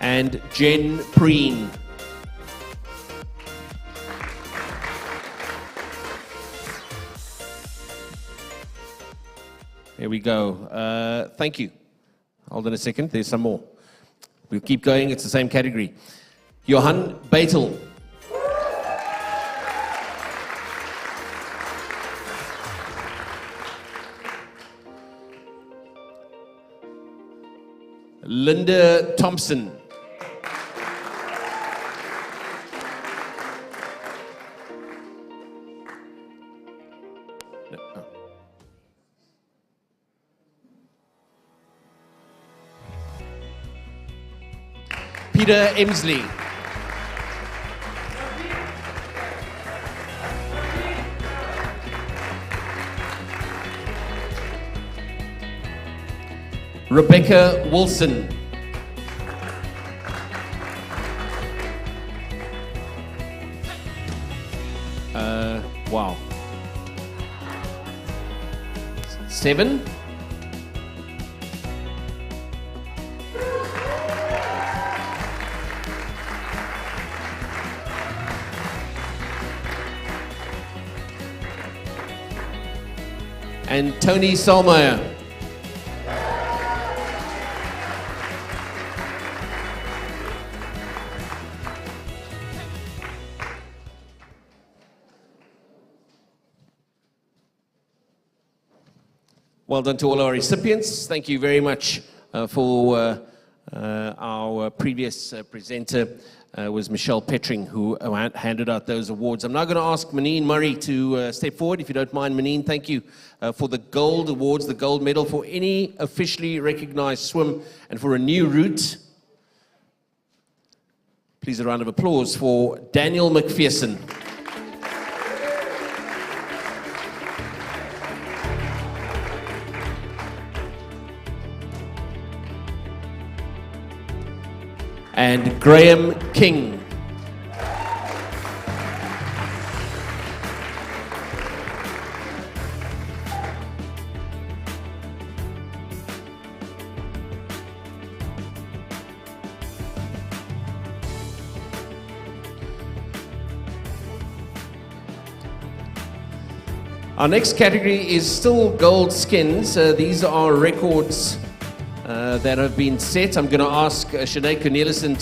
And Jen Preen. There we go. Thank you. Hold on a second, there's some more. We'll keep going, it's the same category. Johan Beitel. Linda Thompson. Peter Emsley. Rebecca Wilson. Wow. 7. And Tony Solmeyer. Well done to all our recipients. Thank you very much for our previous presenter was Michelle Petring, who handed out those awards. I'm now going to ask Maneen Murray to step forward, if you don't mind. Maneen, thank you for the gold awards, the gold medal for any officially recognized swim and for a new route. Please, a round of applause for Daniel McPherson. And Graham King. Our next category is still gold skins. These are records that have been set. I'm going to ask Sinead Cornelissen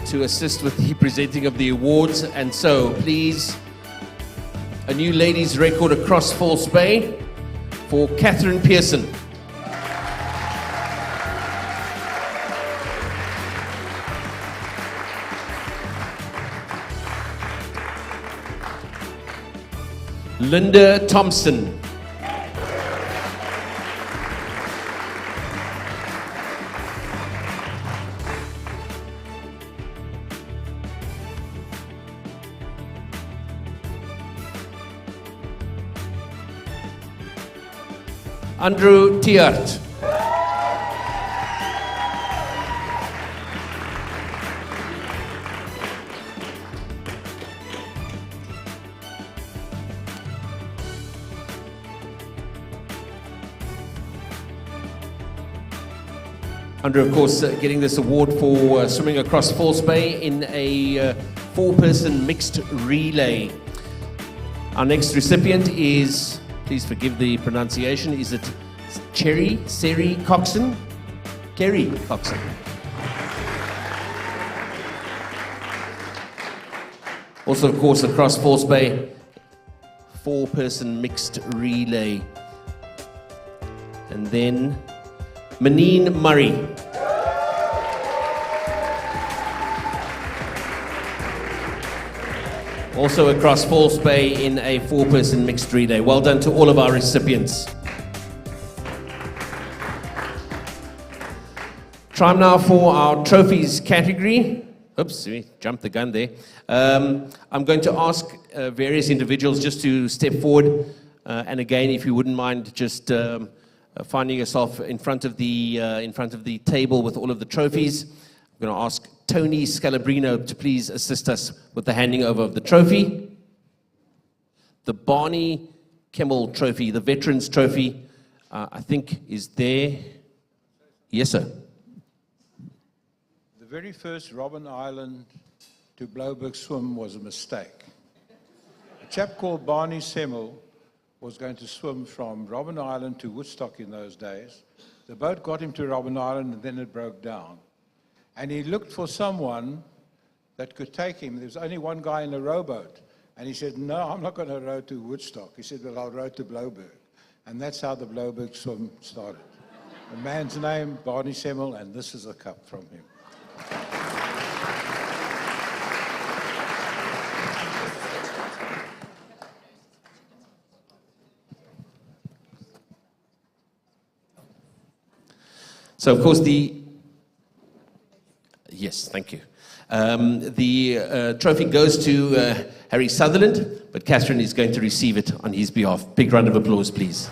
to assist with the presenting of the awards. And so, please, a new ladies' record across False Bay for Catherine Pearson. Linda Thompson. Andrew Tiart. Andrew, of course, getting this award for swimming across False Bay in a 4-person mixed relay. Our next recipient is, please forgive the pronunciation, is it Seri Coxon? Kerry Coxon. Also, of course, across False Bay, 4-person mixed relay. And then Maneen Murray. Also across False Bay in a 4-person mixed relay. Well done to all of our recipients. Time now for our trophies category. Oops, we jumped the gun there. I'm going to ask various individuals just to step forward. And again, if you wouldn't mind just finding yourself in front of the table with all of the trophies. I'm going to ask Tony Scalabrino to please assist us with the handing over of the trophy. The Barney Kimmel Trophy, the Veterans Trophy, I think is there. Yes, sir. The very first Robben Island to Blouberg swim was a mistake. A chap called Barney Semmel was going to swim from Robben Island to Woodstock in those days. The boat got him to Robben Island and then it broke down. And he looked for someone that could take him. There was only one guy in a rowboat. And he said, no, I'm not going to row to Woodstock. He said, well, I'll row to Blouberg. And that's how the Blouberg swim started. The man's name, Barney Semmel, and this is a cup from him. So, of course, yes, thank you. The trophy goes to Harry Sutherland, but Catherine is going to receive it on his behalf. Big round of applause, please.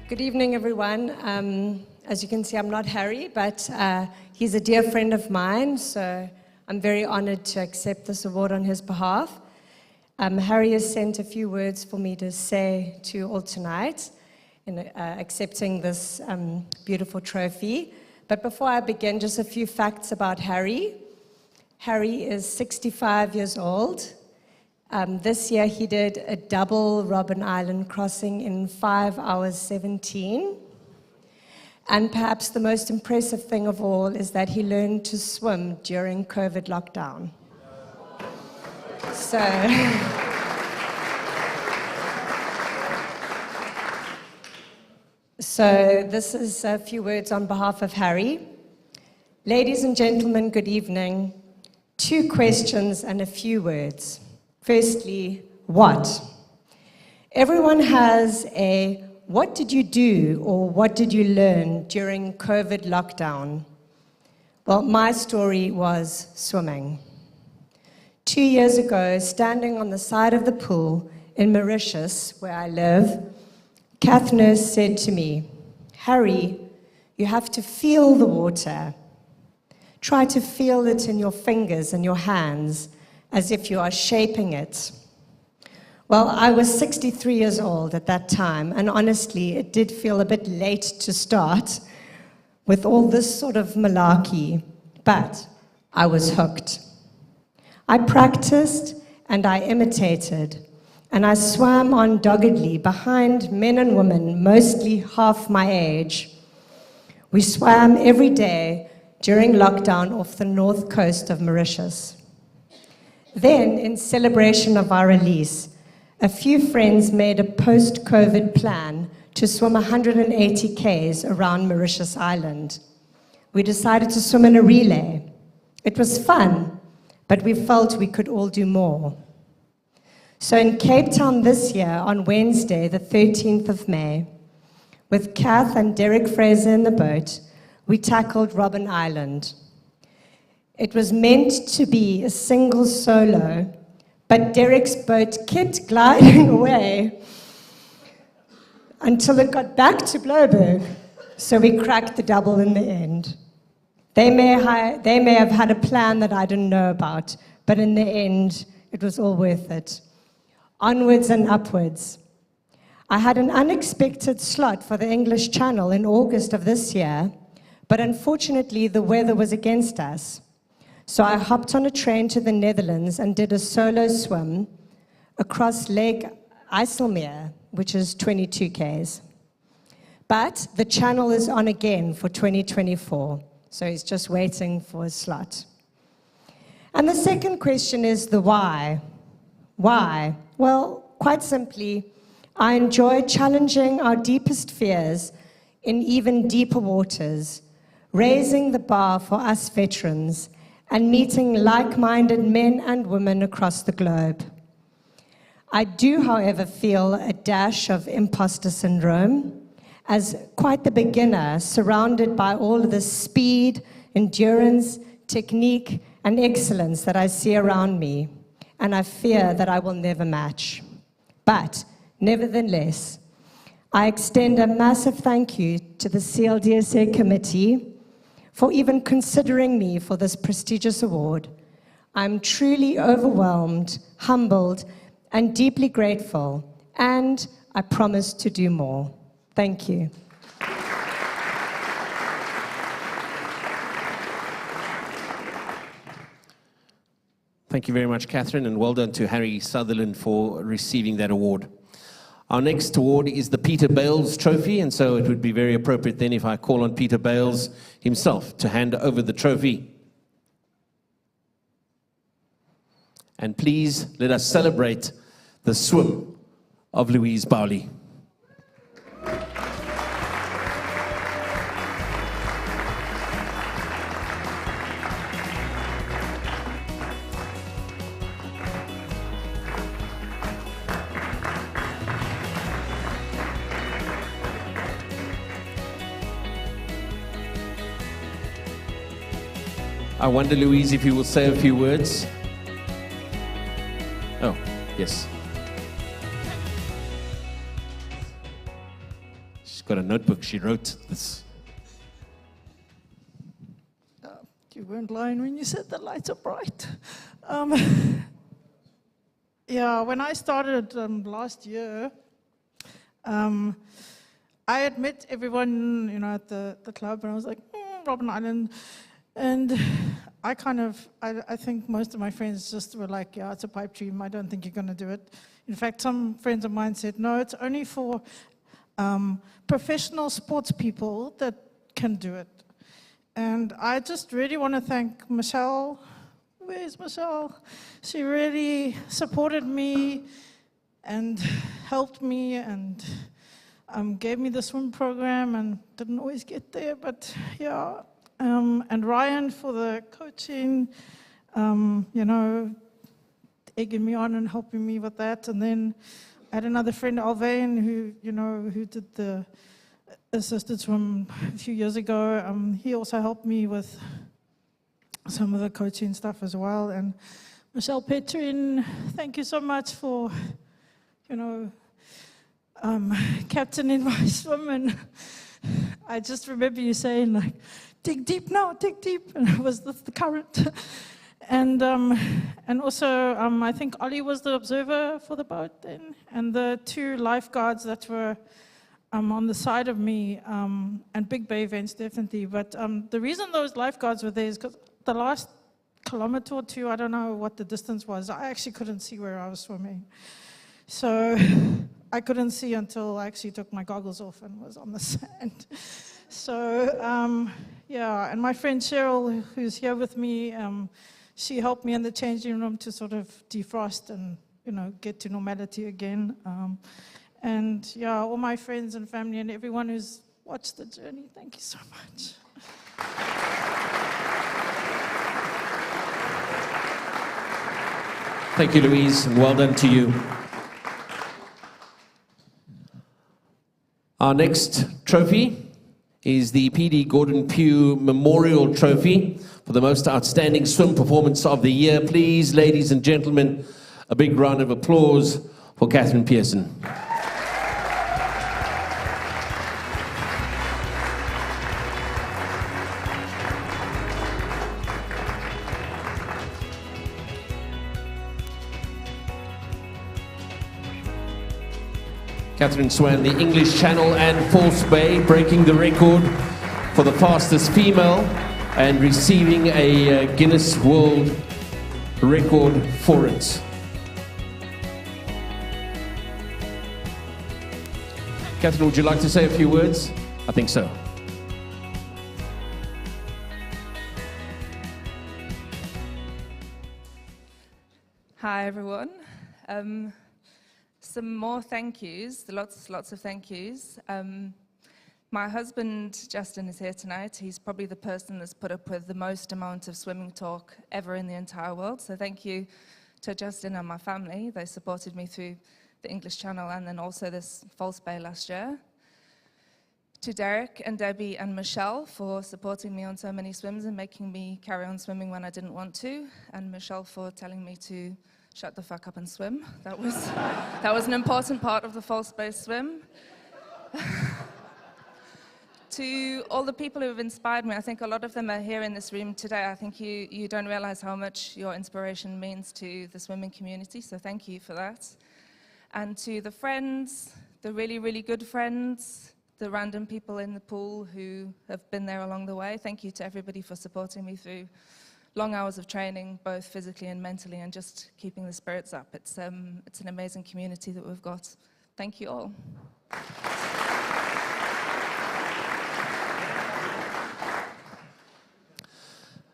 Good evening, everyone. As you can see, I'm not Harry, but he's a dear friend of mine, so I'm very honored to accept this award on his behalf. Harry has sent a few words for me to say to you all tonight in accepting this beautiful trophy. But before I begin, just a few facts about Harry. Harry is 65 years old. This year he did a double Robben Island crossing in 5 hours 17. And perhaps the most impressive thing of all is that he learned to swim during COVID lockdown. So this is a few words on behalf of Harry. Ladies and gentlemen, good evening. 2 questions and a few words. Firstly, what? Everyone has a what did you do or what did you learn during COVID lockdown? Well, my story was swimming. 2 years ago, standing on the side of the pool in Mauritius, where I live, Kath Nurse said to me, Harry, you have to feel the water. Try to feel it in your fingers and your hands, as if you are shaping it. Well, I was 63 years old at that time, and honestly, it did feel a bit late to start with all this sort of malarkey, but I was hooked. I practiced and I imitated, and I swam on doggedly behind men and women, mostly half my age. We swam every day during lockdown off the north coast of Mauritius. Then, in celebration of our release, a few friends made a post-COVID plan to swim 180 Ks around Mauritius Island. We decided to swim in a relay. It was fun, but we felt we could all do more. So in Cape Town this year, on Wednesday, the 13th of May, with Kath and Derek Fraser in the boat, we tackled Robben Island. It was meant to be a single solo, but Derek's boat kept gliding away until it got back to Blouberg, so we cracked the double in the end. They may have had a plan that I didn't know about, but in the end, it was all worth it. Onwards and upwards. I had an unexpected slot for the English Channel in August of this year, but unfortunately, the weather was against us. So I hopped on a train to the Netherlands and did a solo swim across Lake IJsselmeer, which is 22 Ks. But the channel is on again for 2024, so he's just waiting for a slot. And the second question is the why. Why? Well, quite simply, I enjoy challenging our deepest fears in even deeper waters, raising the bar for us veterans and meeting like-minded men and women across the globe. I do, however, feel a dash of imposter syndrome as quite the beginner, surrounded by all of the speed, endurance, technique, and excellence that I see around me, and I fear that I will never match. But, nevertheless, I extend a massive thank you to the CLDSA committee for even considering me for this prestigious award. I'm truly overwhelmed, humbled, and deeply grateful, and I promise to do more. Thank you. Thank you very much, Catherine, and well done to Harry Sutherland for receiving that award. Our next award is the Peter Bales Trophy, and so it would be very appropriate then if I call on Peter Bales himself to hand over the trophy. And please let us celebrate the swim of Louise Bowley. I wonder, Louise, if you will say a few words. Oh, yes. She's got a notebook. She wrote this. You weren't lying when you said the lights are bright. Yeah, when I started last year, I had met everyone, at the club, and I was like, Robben Island. And I think most of my friends just were like, yeah, it's a pipe dream. I don't think you're going to do it. In fact, some friends of mine said, no, it's only for professional sports people that can do it. And I just really want to thank Michelle. Where's Michelle? She really supported me and helped me and gave me the swim program, and didn't always get there, but yeah. And Ryan for the coaching, egging me on and helping me with that. And then I had another friend, Alvain, who did the assisted swim a few years ago. He also helped me with some of the coaching stuff as well. And Michelle Petrin, thank you so much for, captaining my swim. And I just remember you saying, like, dig deep now, dig deep, and it was the current. And also, I think Ollie was the observer for the boat then, and the two lifeguards that were on the side of me, and Big Bay events definitely. But the reason those lifeguards were there is because the last kilometer or two, I don't know what the distance was, I actually couldn't see where I was swimming. So I couldn't see until I actually took my goggles off and was on the sand. So, yeah, and my friend Cheryl, who's here with me, she helped me in the changing room to sort of defrost and, get to normality again. And, yeah, all my friends and family and everyone who's watched the journey, thank you so much. Thank you, Louise, and well done to you. Our next trophy is the PD Gordon Pugh Memorial Trophy for the most outstanding swim performance of the year. Please, ladies and gentlemen, a big round of applause for Catherine Pearson. Catherine swam the English Channel and False Bay, breaking the record for the fastest female and receiving a Guinness World Record for it. Catherine, would you like to say a few words? I think so. Hi, everyone. Some more thank yous, lots of thank yous. My husband, Justin, is here tonight. He's probably the person that's put up with the most amount of swimming talk ever in the entire world. So thank you to Justin and my family. They supported me through the English Channel and then also this False Bay last year. To Derek and Debbie and Michelle for supporting me on so many swims and making me carry on swimming when I didn't want to. And Michelle for telling me to shut the fuck up and swim. That was an important part of the False Bay swim. To all the people who have inspired me, I think a lot of them are here in this room today. I think you don't realize how much your inspiration means to the swimming community, so thank you for that. And to the friends, the really, really good friends, the random people in the pool who have been there along the way, thank you to everybody for supporting me through long hours of training, both physically and mentally, and just keeping the spirits up. It's an amazing community that we've got. Thank you all.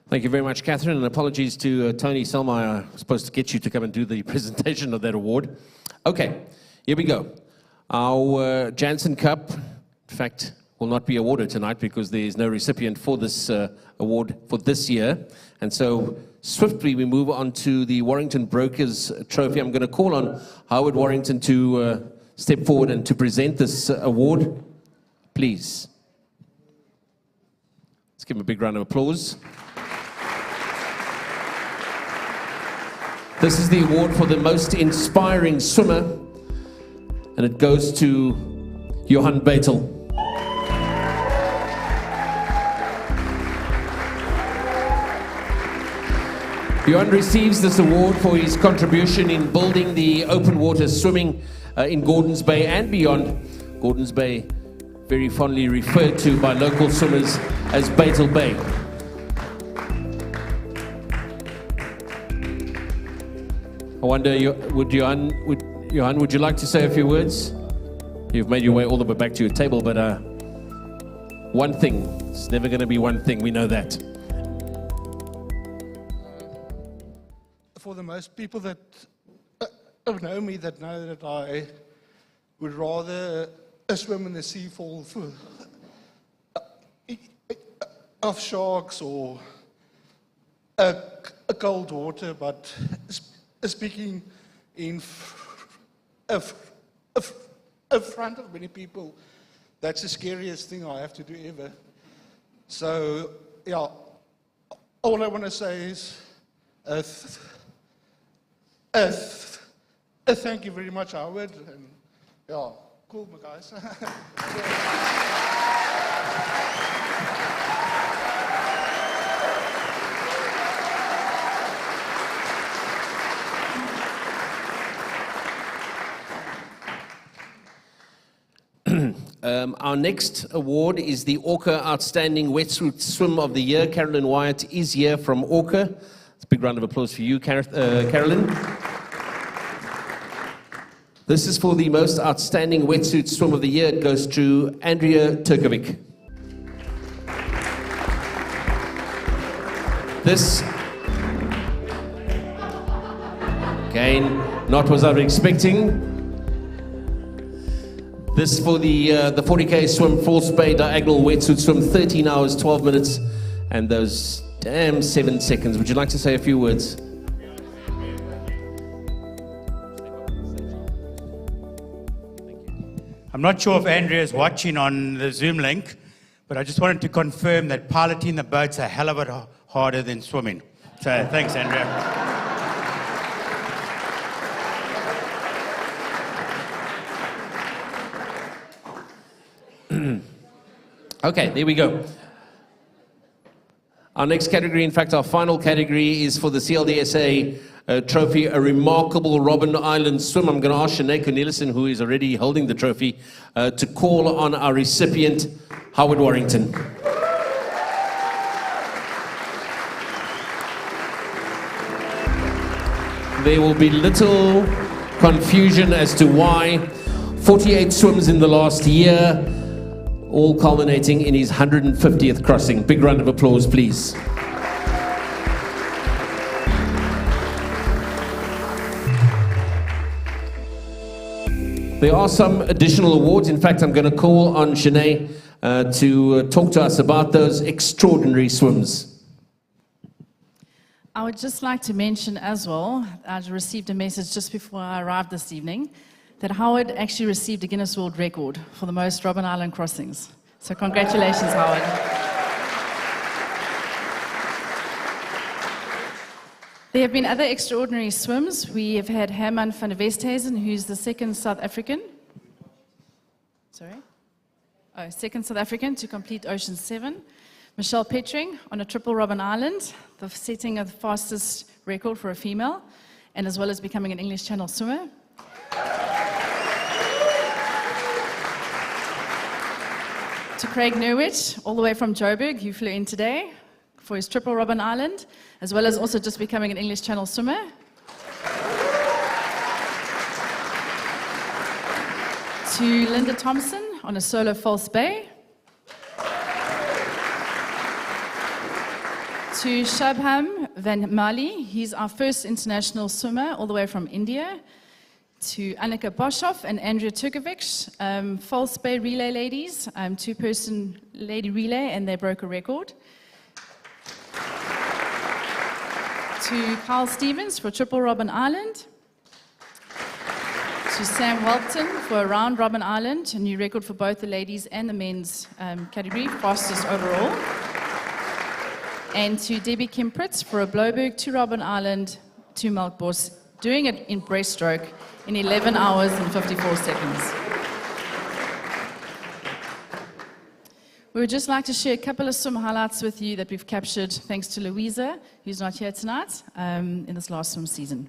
Thank you very much, Catherine, and apologies to Tony Selmayr. I was supposed to get you to come and do the presentation of that award. Okay, here we go. Our Jansen Cup, in fact, will not be awarded tonight because there is no recipient for this award for this year. And so swiftly we move on to the Warrington Brokers Trophy. I'm going to call on Howard Warrington to step forward and to present this award. Please. Let's give him a big round of applause. This is the award for the most inspiring swimmer, and it goes to Johan Beitel. Johan receives this award for his contribution in building the open water swimming in Gordons Bay and beyond. Gordons Bay, very fondly referred to by local swimmers as Beitel Bay. I wonder, Johan, would you like to say a few words? You've made your way all the way back to your table, but one thing, it's never going to be one thing, we know that. For the most people that know me, that know that I would rather swim in the sea full of sharks or cold water, but speaking in front of many people, that's the scariest thing I have to do ever. So, yeah, all I want to say is thank you very much, Howard, and yeah, cool, my guys. Our next award is the Orca Outstanding Wetsuit Swim of the Year. Carolyn Wyatt is here from Orca. It's a big round of applause for you, Carolyn. This is for the most outstanding wetsuit swim of the year. It goes to Andrea Turkovic. This, again, not what I was expecting. This for the 40K swim, False Bay diagonal wetsuit swim, 13 hours, 12 minutes, and those damn 7 seconds. Would you like to say a few words? I'm not sure if Andrea is watching on the Zoom link, but I just wanted to confirm that piloting the boat's a hell of a lot harder than swimming. So thanks, Andrea. Okay, there we go. Our next category, in fact, our final category is for the CLDSA trophy, a remarkable Robben Island swim. I'm going to ask Sinead Cornelissen, who is already holding the trophy, to call on our recipient, Howard Warrington. There will be little confusion as to why. 48 swims in the last year, all culminating in his 150th crossing. Big round of applause, please. There are some additional awards. In fact, I'm going to call on Sinead to talk to us about those extraordinary swims. I would just like to mention as well, I received a message just before I arrived this evening, that Howard actually received a Guinness World Record for the most Robben Island crossings. So congratulations, Howard. There have been other extraordinary swims. We have had Herman van der Westhuizen, who's the second South African. Second South African to complete Ocean 7. Michelle Petring on a triple Robben Island, the setting of the fastest record for a female, and as well as becoming an English Channel swimmer. To Craig Nerwich, all the way from Joburg, who flew in today for his triple Robben Island, as well as also just becoming an English Channel swimmer. To Linda Thompson on a solo False Bay. To Shabham Van Mali, he's our first international swimmer all the way from India. To Annika Boshoff and Andrea Turkovic, False Bay relay ladies, two-person lady relay, and they broke a record. To Carl Stevens for triple Robben Island. To Sam Walton for a round Robben Island, a new record for both the ladies and the men's category, fastest overall. And to Debbie Kimpritz for a Bloberg, 2 Robben Island, 2 Melkbos, doing it in breaststroke in 11 hours and 54 seconds. We would just like to share a couple of swim highlights with you that we've captured thanks to Louisa, who's not here tonight, in this last swim season.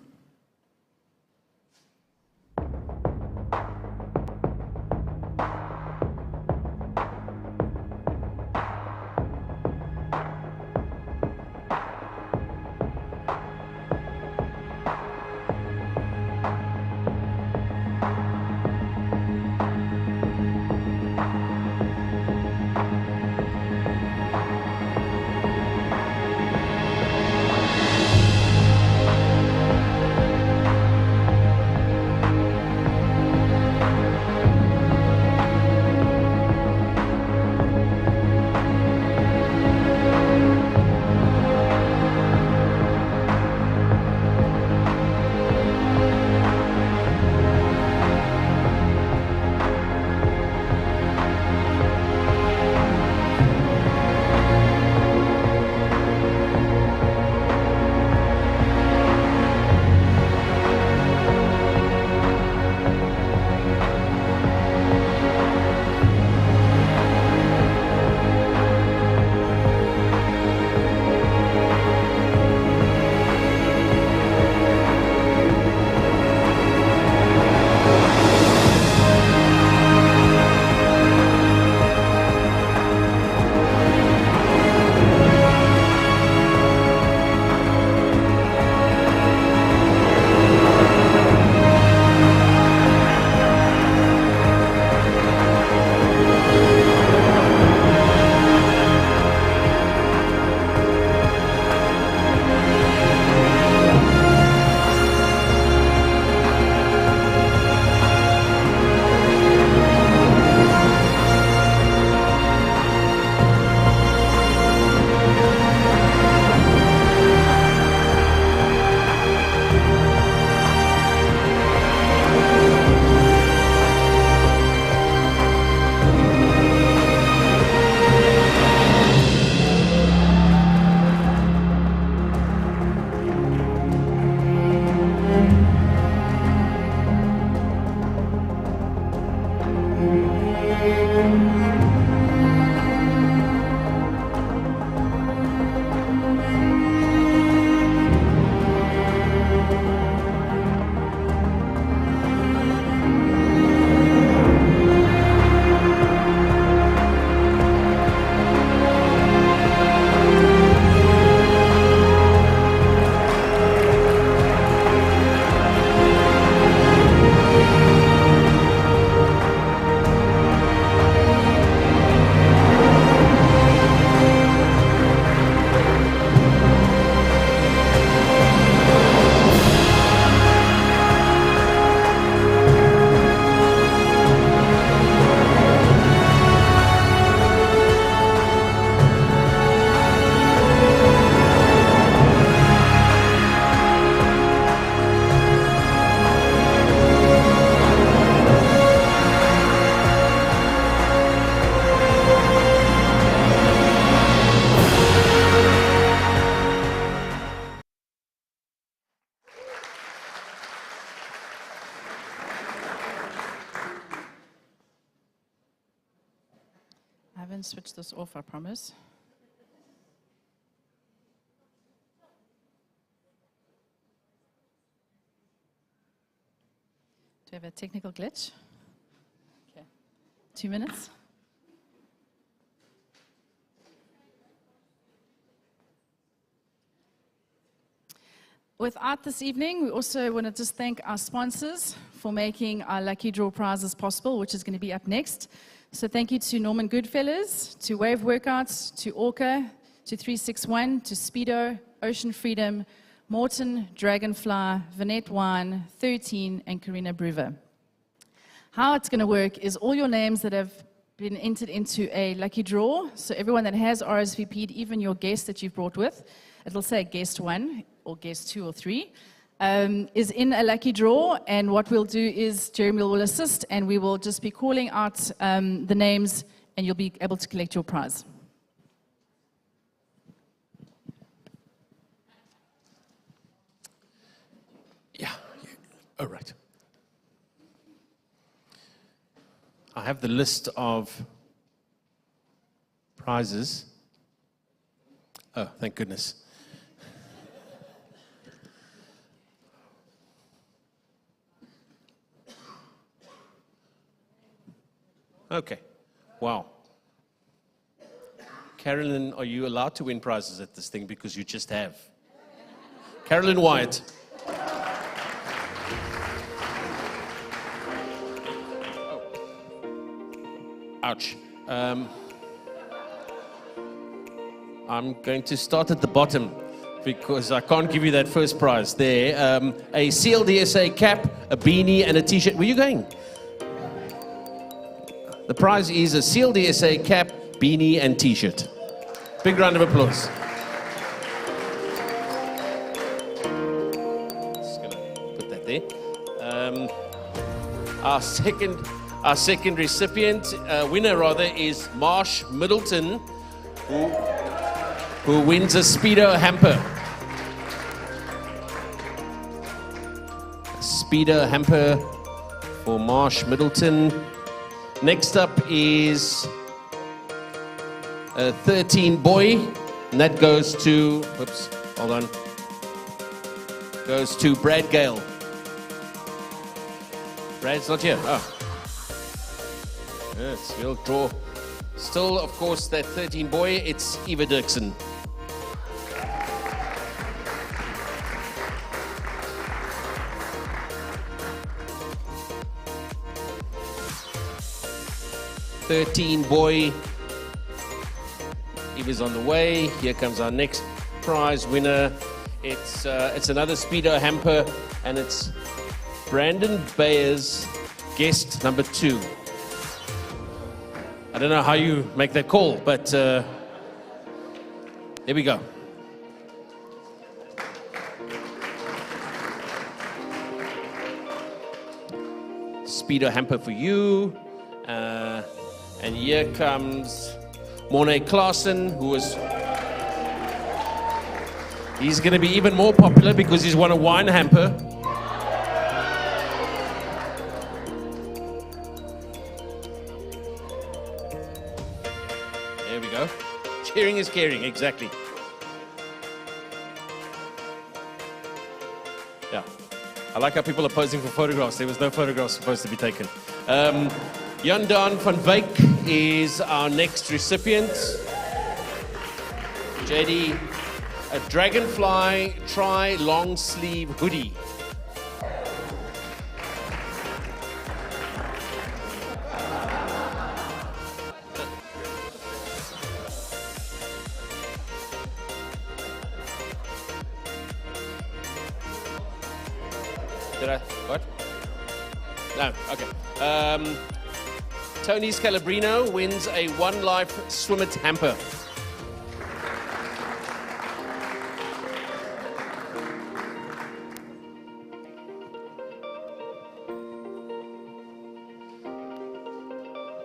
won't switch this off, I promise. Do we have a technical glitch? Okay. 2 minutes. With Art this evening, we also want to just thank our sponsors for making our lucky draw prizes possible, which is going to be up next. So thank you to Norman Goodfellas, to Wave Workouts, to Orca, to 361, to Speedo, Ocean Freedom, Morton, Dragonfly, Vanette Wine, 13, and Karina Brewer. How it's going to work is all your names that have been entered into a lucky draw, so everyone that has RSVP'd, even your guest that you've brought with, it'll say guest 1 or guest 2 or 3, is in a lucky draw, and what we'll do is Jeremy will assist, and we will just be calling out the names, and you'll be able to collect your prize. Yeah. Oh, right. I have the list of prizes. Oh, thank goodness. Okay. Wow. Carolyn, are you allowed to win prizes at this thing? Because you just have. Carolyn Wyatt. Ouch. I'm going to start at the bottom because I can't give you that first prize there. A CLDSA cap, a beanie, and a t-shirt. Where are you going? The prize is a CLDSA cap, beanie, and t-shirt. Big round of applause. Just gonna put that there. Our second recipient, winner rather, is Marsh Middleton, who wins a Speedo hamper. Speedo hamper for Marsh Middleton. Next up is a 13 boy, and that goes to, whoops, hold on, goes to Brad Gale. Brad's not here. Oh. Yes, we'll draw. Still, of course, that 13 boy, it's Eva Dirksen. Boy, Eva's on the way. Here comes our next prize winner. It's another Speedo hamper, and it's Brandon Bayer's guest number 2. I don't know how you make that call, but there we go. Speedo hamper for you. And here comes Mornay Klaassen, he's going to be even more popular because he's won a wine hamper. There we go. Sharing is caring, exactly. Yeah. I like how people are posing for photographs. There was no photographs supposed to be taken. Jan-Daan van Wyk is our next recipient. JD, a Dragonfly long sleeve hoodie. Did I? What? No, okay. Tony Scalabrino wins a One Life Swimit hamper.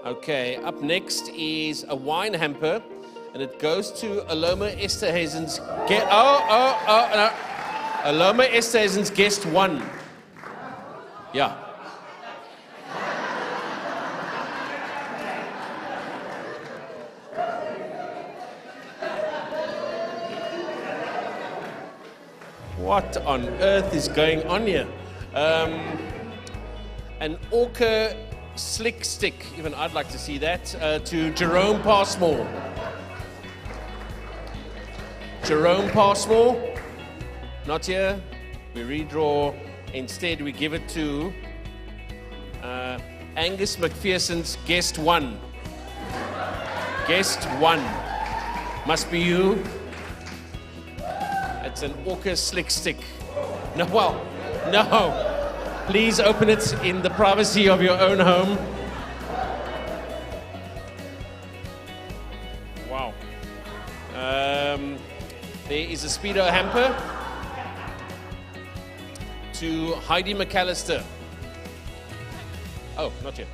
Okay, up next is a wine hamper, and it goes to Aloma Esterhazen's guest. No. Aloma Esterhazen's guest 1. Yeah. What on earth is going on here? An Orca slick stick, even I'd like to see that, to Jerome Passmore. Jerome Passmore, not here. We redraw. Instead, we give it to Angus McPherson's guest one. Guest one. Must be you. It's an Orca slick stick. No, well, no. Please open it in the privacy of your own home. Wow. There is a Speedo hamper to Heidi McAllister. Oh, not yet.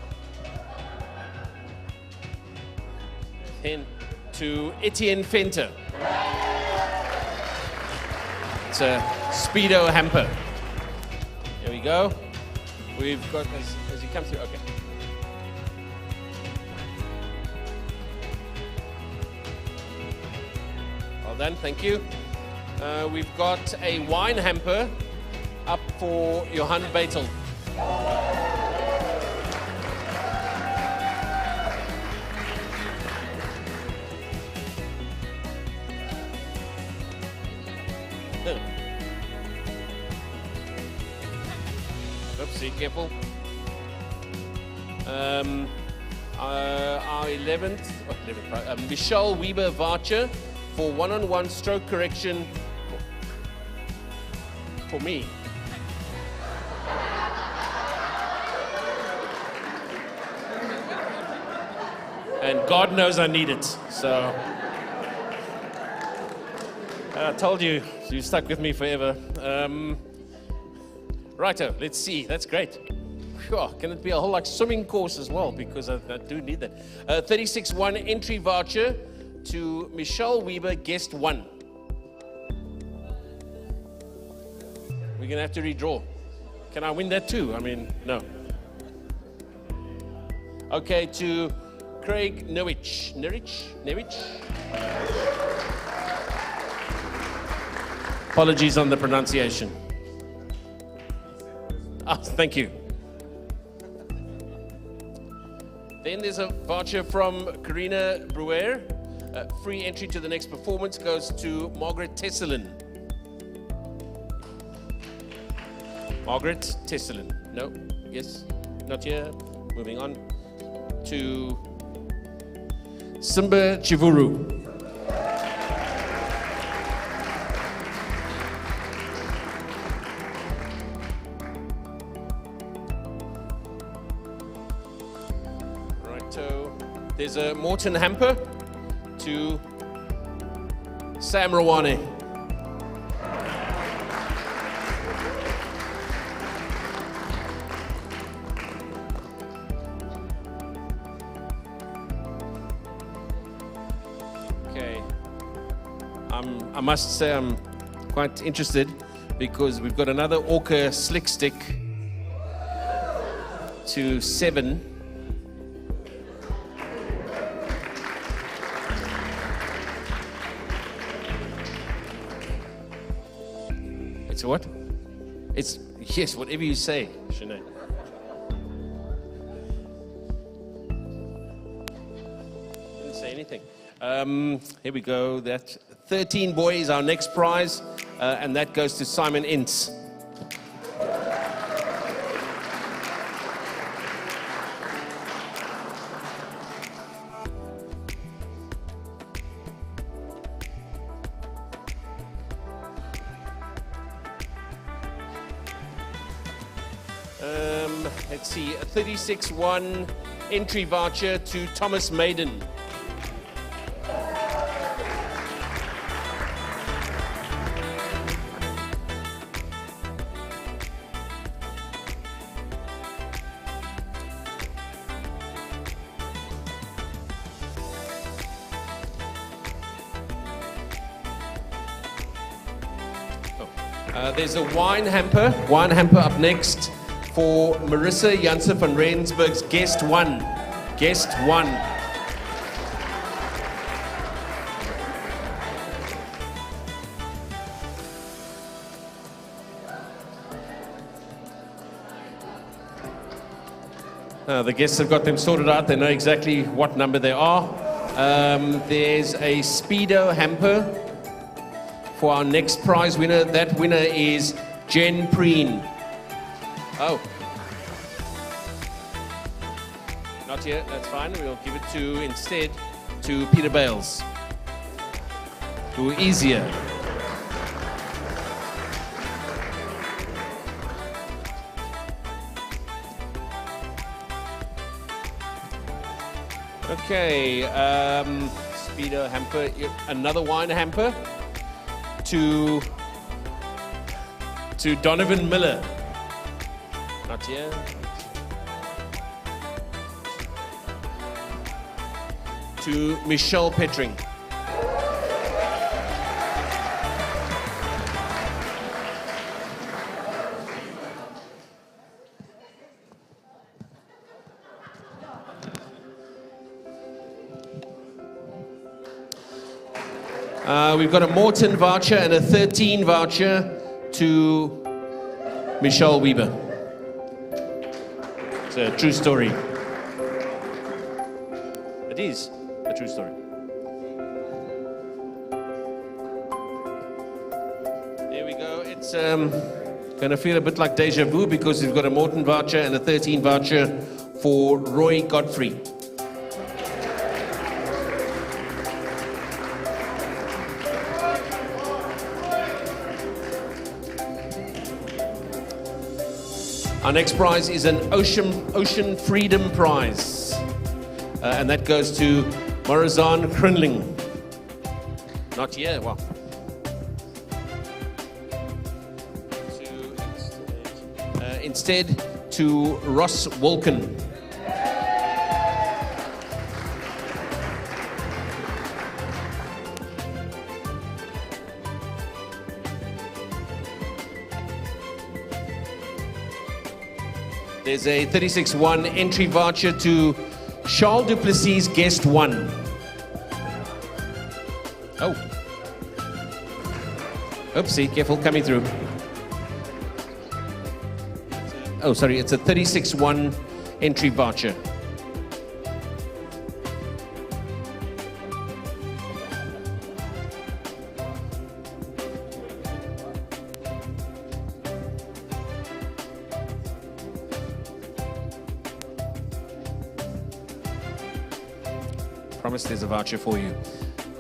Then to Etienne Fenter. It's a Speedo hamper. Here we go. We've got, as he comes through, okay. Well done, thank you. We've got a wine hamper up for Johan Beitel. Oops, be careful. Our 11th Michelle Weber voucher for one-on-one stroke correction for me. And God knows I need it, so. I told you, you stuck with me forever. Righto, let's see, that's great. Sure, can it be a whole like swimming course as well? Because I do need that. 36-1 entry voucher to Michelle Weber, guest one. We're gonna have to redraw. Can I win that too? I mean, no. Okay, to Craig Newich. Apologies on the pronunciation. Oh, thank you. Then there's a voucher from Karina Brewer. Free entry to the next performance goes to Margaret Tesselin. Margaret Tesselin. No? Yes? Not here? Moving on to Simba Chivuru. There's a Morton hamper to Sam Rawane. Okay. I must say I'm quite interested because we've got another Orca slick stick to 7. It's a what? It's, yes, whatever you say, Sinead. Didn't say anything. Here we go. That 13 boy is our next prize, and that goes to Simon Ince. Let's see, a 36-1 entry voucher to Thomas Maiden. There's a wine hamper up next for Marissa Janssen van Rensburg's guest one. Guest one. The guests have got them sorted out. They know exactly what number they are. There's a Speedo hamper for our next prize winner. That winner is Jen Preen. Oh. Not yet, that's fine. We'll give it instead to Peter Bales. To easier. Okay, Speedo hamper, another wine hamper to Donovan Miller. Not here. To Michelle Petring. We've got a Morton voucher and a 13 voucher to Michelle Weber. It's a true story. It is a true story. There we go. It's going to feel a bit like deja vu because we've got a Morton voucher and a 13 voucher for Roy Godfrey. Our next prize is an Ocean Freedom Prize. And that goes to Morazan Krinling. Not yet, well. Instead to Ross Wolken. There's a 36-1 entry voucher to Charles Duplessis, guest 1. Oh. Oopsie, careful, coming through. Oh, sorry, it's a 36-1 entry voucher. Promise there's a voucher for you.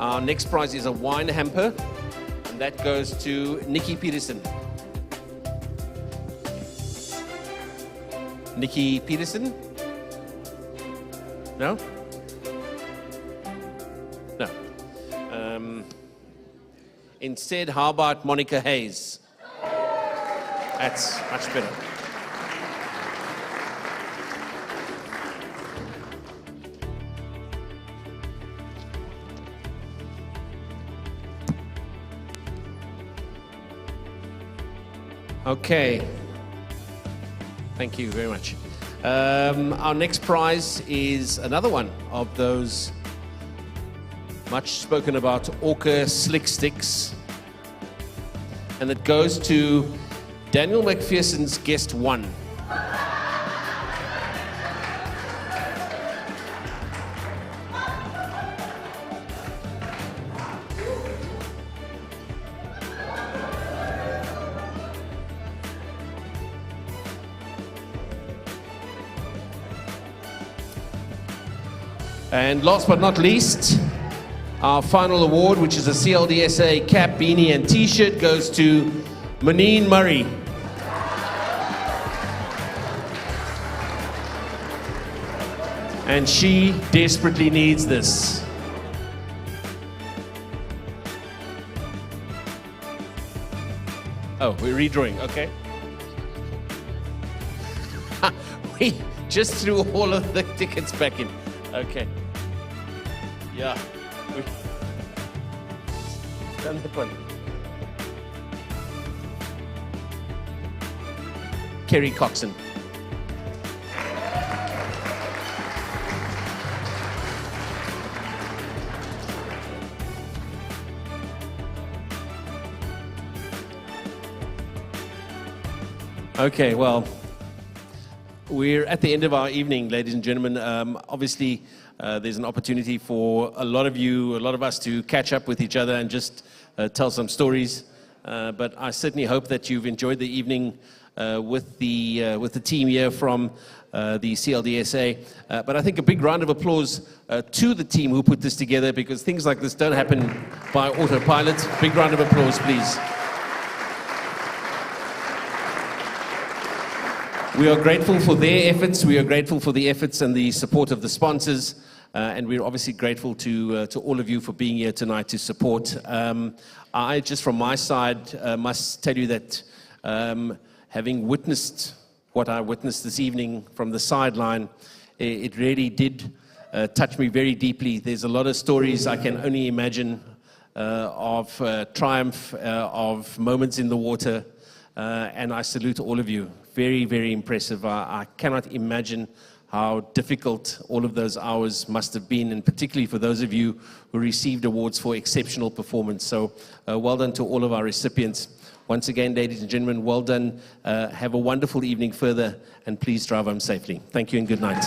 Our next prize is a wine hamper, and that goes to Nikki Peterson. Nikki Peterson? No? No. Instead, how about Monica Hayes? That's much better. Okay. Thank you very much. Our next prize is another one of those much spoken about Orca slick sticks. And it goes to Daniel McPherson's guest 1. And last but not least, our final award, which is a CLDSA cap, beanie, and t-shirt, goes to Maneen Murray. And she desperately needs this. Oh, we're redrawing, okay. We just threw all of the tickets back in. Okay. Yeah. Done that one. Kerry Coxon. Okay, well, We're at the end of our evening, ladies and gentlemen. Obviously, there's an opportunity for a lot of you, a lot of us to catch up with each other and just tell some stories. But I certainly hope that you've enjoyed the evening with the team here from the CLDSA. But I think a big round of applause to the team who put this together, because things like this don't happen by autopilot. Big round of applause, please. We are grateful for their efforts. We are grateful for the efforts and the support of the sponsors. And we're obviously grateful to all of you for being here tonight to support. I, just from my side, must tell you that having witnessed what I witnessed this evening from the sideline, it really did touch me very deeply. There's a lot of stories I can only imagine of triumph, of moments in the water, and I salute all of you. Very, very impressive. I cannot imagine how difficult all of those hours must have been, and particularly for those of you who received awards for exceptional performance. So well done to all of our recipients. Once again, ladies and gentlemen, well done. Have a wonderful evening further, and please drive home safely. Thank you and good night.